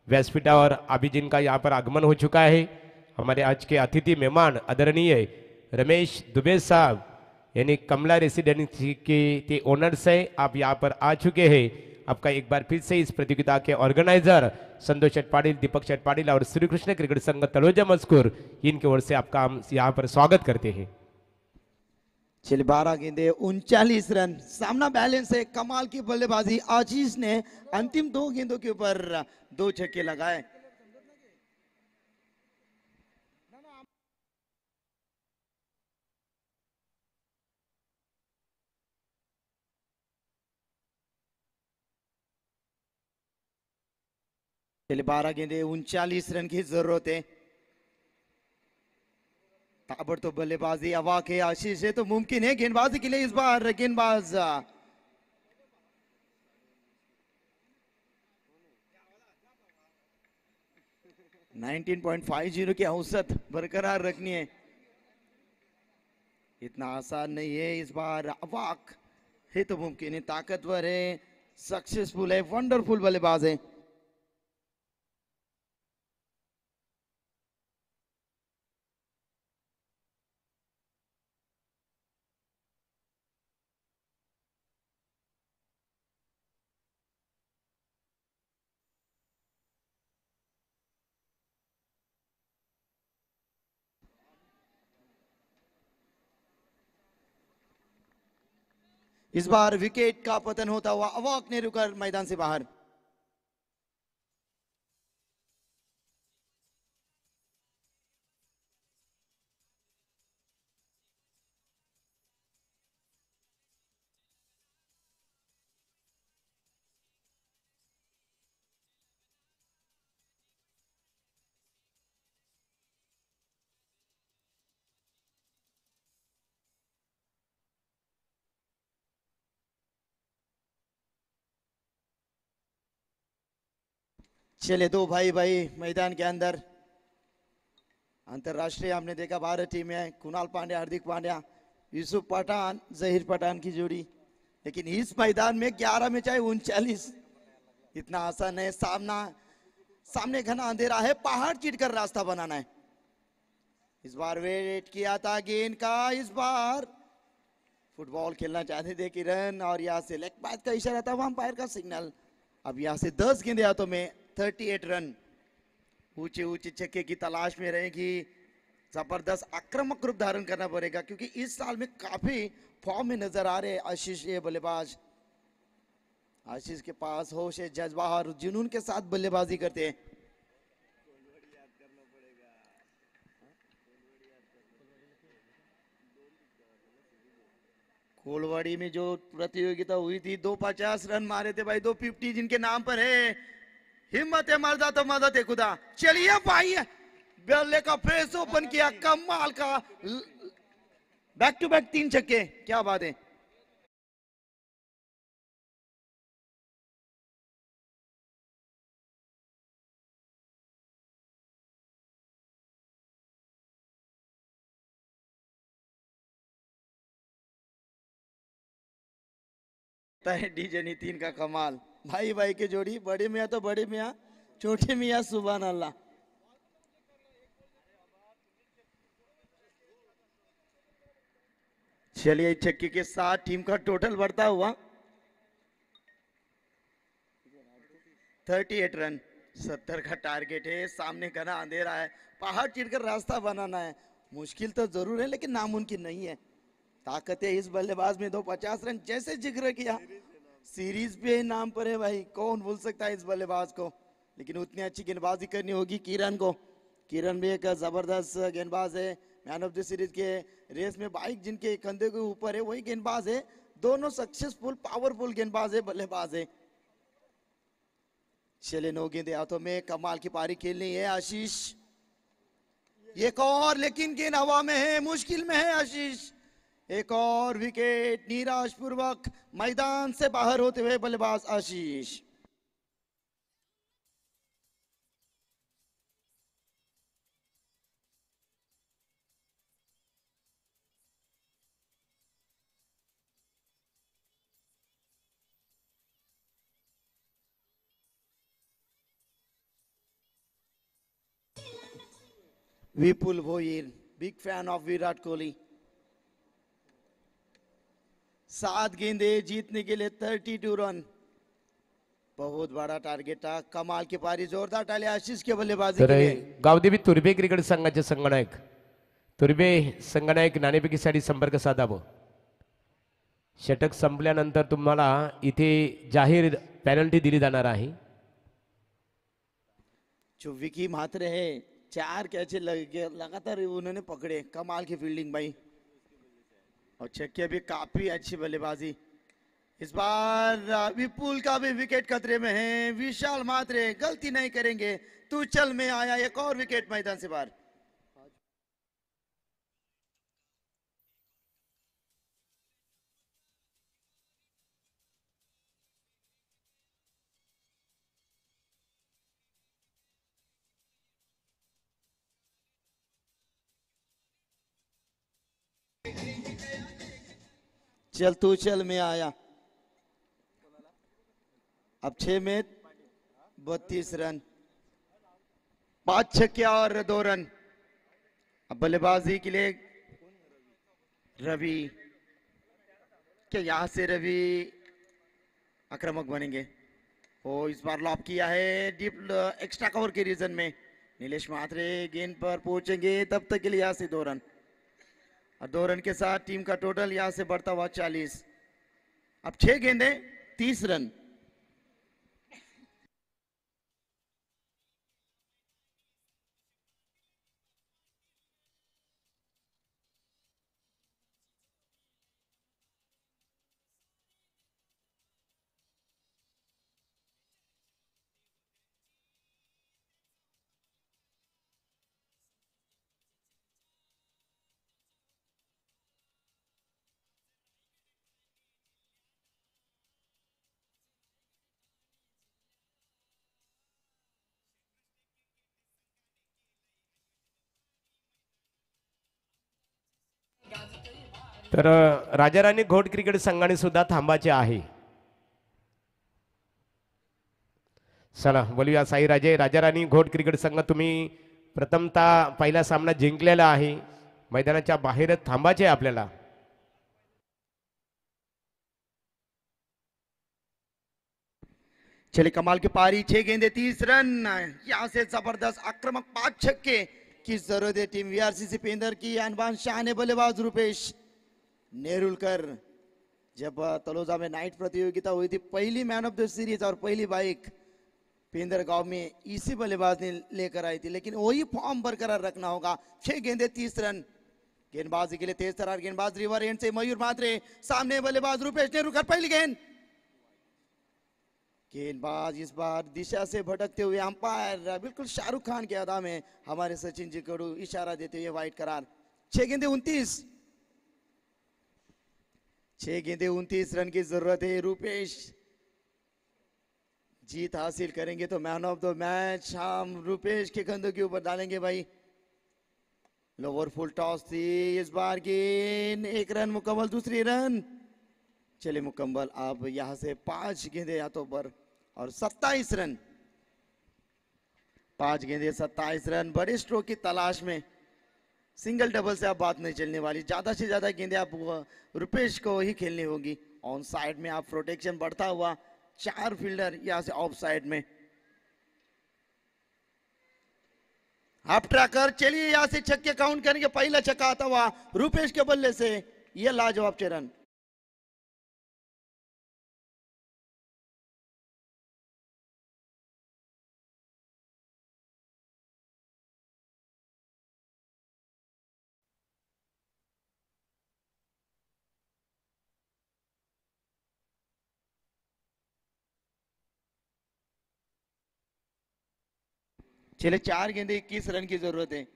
व्यासपीठावर अभिजीन का यहाँ पर आगमन हो चुका है. हमारे आज के अतिथि मेहमान आदरणीय रमेश दुबे साहब यानी कमला रेसिडेंसी के ते ओनर्स है. आप यहाँ पर आ चुके हैं. आपका एक बार फिर से इस प्रतियोगिता के ऑर्गेनाइजर संतोष शेठ पाटिल, दीपक शेठ पाटिल और श्री कृष्ण क्रिकेट संघ तलोजा मस्कूर इनकी ओर से आपका हम यहाँ पर स्वागत करते हैं. चलिए 12 गेंदे 39 रन। सामना बैलेंस है। कमाल की बल्लेबाजी आशीष ने अंतिम 2 गेंदों के ऊपर 2 छक्के लगाए। चलिए 12 गेंदे 39 रन की जरूरत है। ताबड़तोड़ बल्लेबाजी अवाक है। आशीष है तो मुमकिन है गेंदबाजी के लिए। इस बार गेंदबाज 19.50 की औसत बरकरार रखनी है, इतना आसान नहीं है। इस बार अवाक है तो मुमकिन है। ताकतवर है, सक्सेसफुल है, वंडरफुल बल्लेबाज है। इस बार विकेट का पतन होता हुआ अवाक ने रुकर मैदान से बाहर। चले दो भाई भाई मैदान के अंदर। अंतरराष्ट्रीय हमने देखा भारत टीम है, कुणाल पांड्या, हार्दिक पांड्या, यूसुफ पठान, जहीर पठान की जोड़ी। लेकिन इस मैदान में 11 में चाहे 39, इतना आसान है। सामने घना अंधेरा है, पहाड़ चीट कर रास्ता बनाना है। इस बार वेट किया था गेंद का, इस बार फुटबॉल खेलना चाहते थे किरण, और यहाँ से लेग पास का इशारा था, वंपायर का सिग्नल। अब यहाँ से 10 गेंदे हाथों में, 38 रन। ऊंचे ऊंचे छक्के की तलाश में रहेगी। जबरदस्त आक्रामक रूप धारण करना पड़ेगा, क्योंकि इस साल में काफी फॉर्म में नजर आ रहे आशीष ये बल्लेबाज। आशीष के पास होश है, जज्बा और जुनून के साथ बल्लेबाजी करते हैं। कोलवाड़ी में जो प्रतियोगिता हुई थी, 250 रन मारे थे भाई, 250 जिनके नाम पर है। हिम्मत है मर्दा तो मदद है खुदा। चलिए भाई, बल्ले का फेस ओपन किया, कमाल का बैक टू बैक 3 छक्के, क्या बात है। डीजे नितिन का कमाल, भाई भाई की जोड़ी, बड़े मियाँ तो बड़े मियाँ, छोटे मियाँ सुभान अल्लाह। चलिए छक्के के साथ टीम का टोटल बढ़ता हुआ 38 रन। 70 का टारगेट है, सामने घना अंधेरा है, पहाड़ चीरकर रास्ता बनाना है। मुश्किल तो जरूर है लेकिन नामुमकिन नहीं है। ताकत है इस बल्लेबाज में। 250 रन जैसे जिक्र किया, सीरीज पे नाम पर है भाई, कौन भूल सकता है इस बल्लेबाज को। लेकिन उतनी अच्छी गेंदबाजी करनी होगी किरण को। किरण भी एक जबरदस्त गेंदबाज है, मैन ऑफ द सीरीज के रेस में बाइक जिनके कंधे के ऊपर है वही गेंदबाज है। दोनों सक्सेसफुल पावरफुल गेंदबाज है, बल्लेबाज है। चले 9 गेंदे हाथों में, कमाल की पारी खेलनी है आशीष। एक और, लेकिन गेंद हवा में है, मुश्किल में है आशीष। एक और विकेट, निराश पूर्वक मैदान से बाहर होते हुए बल्लेबाज आशीष। विपुल Bhoir, big fan of Virat Kohli. 7 गेंदे जीतने के लिए 32 रन, बहुत बड़ा टारगेट था। कमाल की पारी, जोरदार टाले आशीष के बल्लेबाजी तर के लिए। गावदेवी तुर्बे क्रिकेट संघाचे संगणक तुर्बे संगणक नाणेफेकीसाठी संपर्क साधावं। षटक संपल्यानंतर तुम्हाला इथे जाहीर पेनल्टी दिली जाणार आहे। जो विकी म्हात्रे है, 4 कैचे लगातार उन्होंने पकड़े, कमाल की फील्डिंग भाई। और छक्के भी काफी अच्छी बल्लेबाजी। इस बार विपुल का भी विकेट खतरे में है। विशाल म्हात्रे गलती नहीं करेंगे, तू चल में आया, एक और विकेट मैदान से बाहर। चल तू चल में आया। अब 6 में 32 रन, 5 छक्के और 2 रन। अब बल्लेबाजी के लिए रवि, क्या यहां से रवि आक्रामक बनेंगे? ओ इस बार लॉप किया है डीप एक्स्ट्रा कवर के रीजन में। नीलेश म्हात्रे गेंद पर पहुंचेंगे, तब तक के लिए यहां से 2 रन। और 2 रन के साथ टीम का टोटल यहां से बढ़ता हुआ 40। अब 6 गेंदे 30 रन। तर राजाराणी घोट क्रिकेट संघाने सुद्धा थांबायचे आहे. चला बोलूया साईराजे. राजाराणी घोट क्रिकेट संघ तुम्ही प्रथमतः पहिला सामना जिंकलेला आहे. मैदानाच्या बाहेर थांबायचे आपल्याला. चले कमाल की पारी, 6 गेंदे 30 रन। यहाँ से जबरदस्त आक्रामक 5 छक्के की जरूरत है टीम वीआरसीसी पेंदर की। अनबान शान बल्लेबाज रुपेश नेरुलकर। जब तलोजा में नाइट प्रतियोगिता हुई थी, पहली मैन ऑफ द सीरीज और पहली बाइक पेंदर गांव में इसी बल्लेबाज ने लेकर आई थी, लेकिन वही फॉर्म बरकरार रखना होगा। 6 गेंदे 30 रन। गेंदबाजी के लिए तेज तरार गेंदबाज रिवर एंड से मयूर मात्रे, सामने बल्लेबाज रुपेश नेरुलकर। पहली गेंदबाज इस बार दिशा से भटकते हुए, अंपायर बिल्कुल शाहरुख खान के अदा में हमारे सचिन जी कड़ू इशारा देते हुए वाइड करार। 6 गेंदे 29, 6 गेंदे 29 रन की जरूरत है। रुपेश जीत हासिल करेंगे तो मैन ऑफ द मैच हम रुपेश के कंधों के ऊपर डालेंगे भाई। लोअर फुल टॉस थी इस बार गेंद, 1 रन मुकम्मल, दूसरी रन। चले मुकम्मल। अब यहां से 5 गेंदे हाथों पर और 27 रन। 5 गेंदे 27 रन। बड़े स्ट्रोक की तलाश में सिंगल डबल से अब बात नहीं चलने वाली। ज्यादा से ज्यादा गेंदे आप रुपेश को ही खेलनी होगी। ऑन साइड में आप प्रोटेक्शन बढ़ता हुआ, 4 फील्डर यहां से ऑफ साइड में। हाफ ट्रैकर, चलिए यहां से छक्के काउंट करेंगे। पहला छक्का आता हुआ रुपेश के बल्ले से, यह लाजवाब रन। चले 4 गेंदे 21 रन की जरूरत है।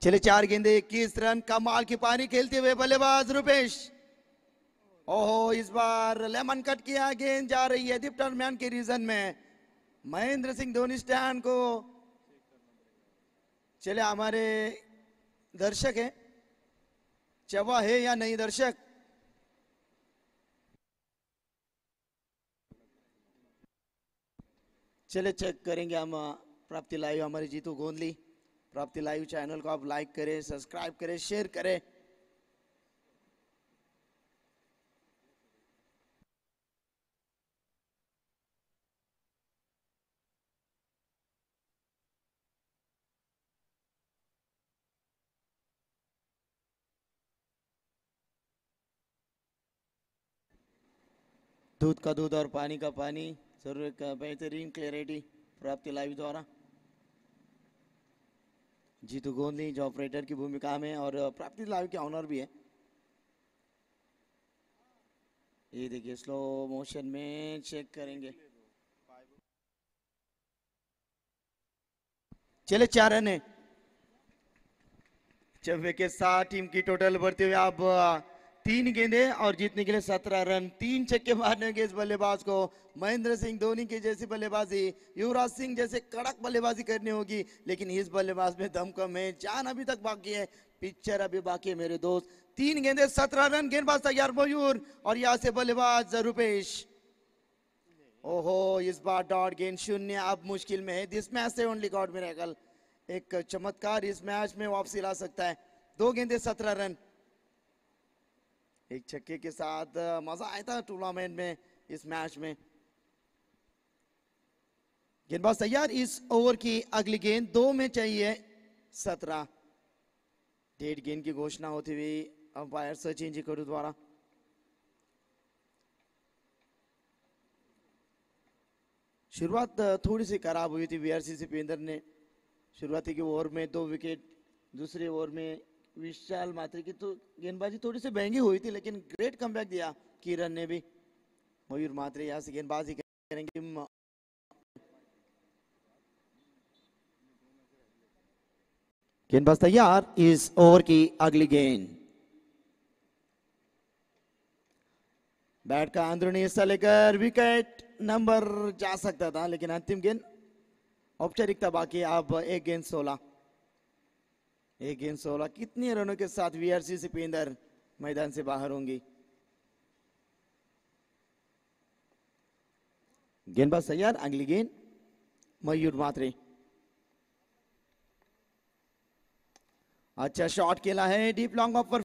चले 4 गेंदे 21 रन। कमाल की पारी खेलते हुए बल्लेबाज रुपेश। ओहो, इस बार लेमन कट किया, गेंद जा रही है दीप टर्मैन के रीजन में। महेंद्र सिंह धोनी स्टैंड को, चले हमारे दर्शक है, चवा है या नहीं दर्शक? चले चेक करेंगे हम। प्राप्ति लाइव हमारे जीतू गोंदली, प्राप्ति लाइव चैनल को आप लाइक करें, सब्सक्राइब करें, शेयर करें। दूध का दूध और पानी का पानी, जरूर एक बेहतरीन क्लैरिटी प्राप्ति लाइव द्वारा। जीतू गोंदली जो ऑपरेटर की भूमिका में और प्राप्ति लाइव के ऑनर भी है। ये देखिए स्लो मोशन में चेक करेंगे। चले 4 रन है। 6 के साथ टीम की टोटल बढ़ते हुए अब 3 गेंदे और जीतने के लिए 17 रन। 3 छक्के मारने होंगे इस बल्लेबाज को। महेंद्र सिंह धोनी की जैसी बल्लेबाजी, युवराज सिंह जैसे कड़क बल्लेबाजी करनी होगी, लेकिन इस बल्लेबाज में दम कम है, जान अभी तक बाकी है, पिक्चर अभी बाकी है मेरे दोस्त। 3 गेंदे 17 रन। गेंदबाज तैयार मयूर और यहाँ से बल्लेबाज रुपेश। ओहो, इस बार डॉट गेंद 0। अब मुश्किल में है। दिस मैच से ओनली गॉड मिरेकल, एक चमत्कार इस मैच में वापसी ला सकता है। 2 गेंदे 17 रन। एक छक्के के साथ मजा आया था टूर्नामेंट में, इस मैच में। गेंदबाज तैयार। इस ओवर की अगली गेंद 2 में चाहिए 17। डेढ़ गेंद की घोषणा होती हुई अंपायर सचिन जी कड़ू द्वारा। शुरुआत थोड़ी सी खराब हुई थी वीआरसीसी पेंदर ने। शुरुआती के ओवर में 2 विकेट, दूसरे ओवर में विशाल मात्रे की तो गेंदबाजी थोड़ी सी महंगी हुई थी, लेकिन ग्रेट कमबैक दिया किरण ने भी। मयूर मात्रे यहां से गेंदबाजी करेंगे। गेंदबाज तैयार। इस ओवर की अगली गेंद बैट का अंदरूनी हिस्सा लेकर विकेट नंबर जा सकता था, लेकिन अंतिम गेंद औपचारिकता बाकी। अब 1 गेंद 16। एक गेंद 16, कितने रनों के साथ वीआरसीसी पेंदर मैदान से बाहर होंगी। गेंदबाज तैयार, अगली गेंद मयूर मात्रे। अच्छा शॉट केला है डीप लॉन्ग ऑफ पर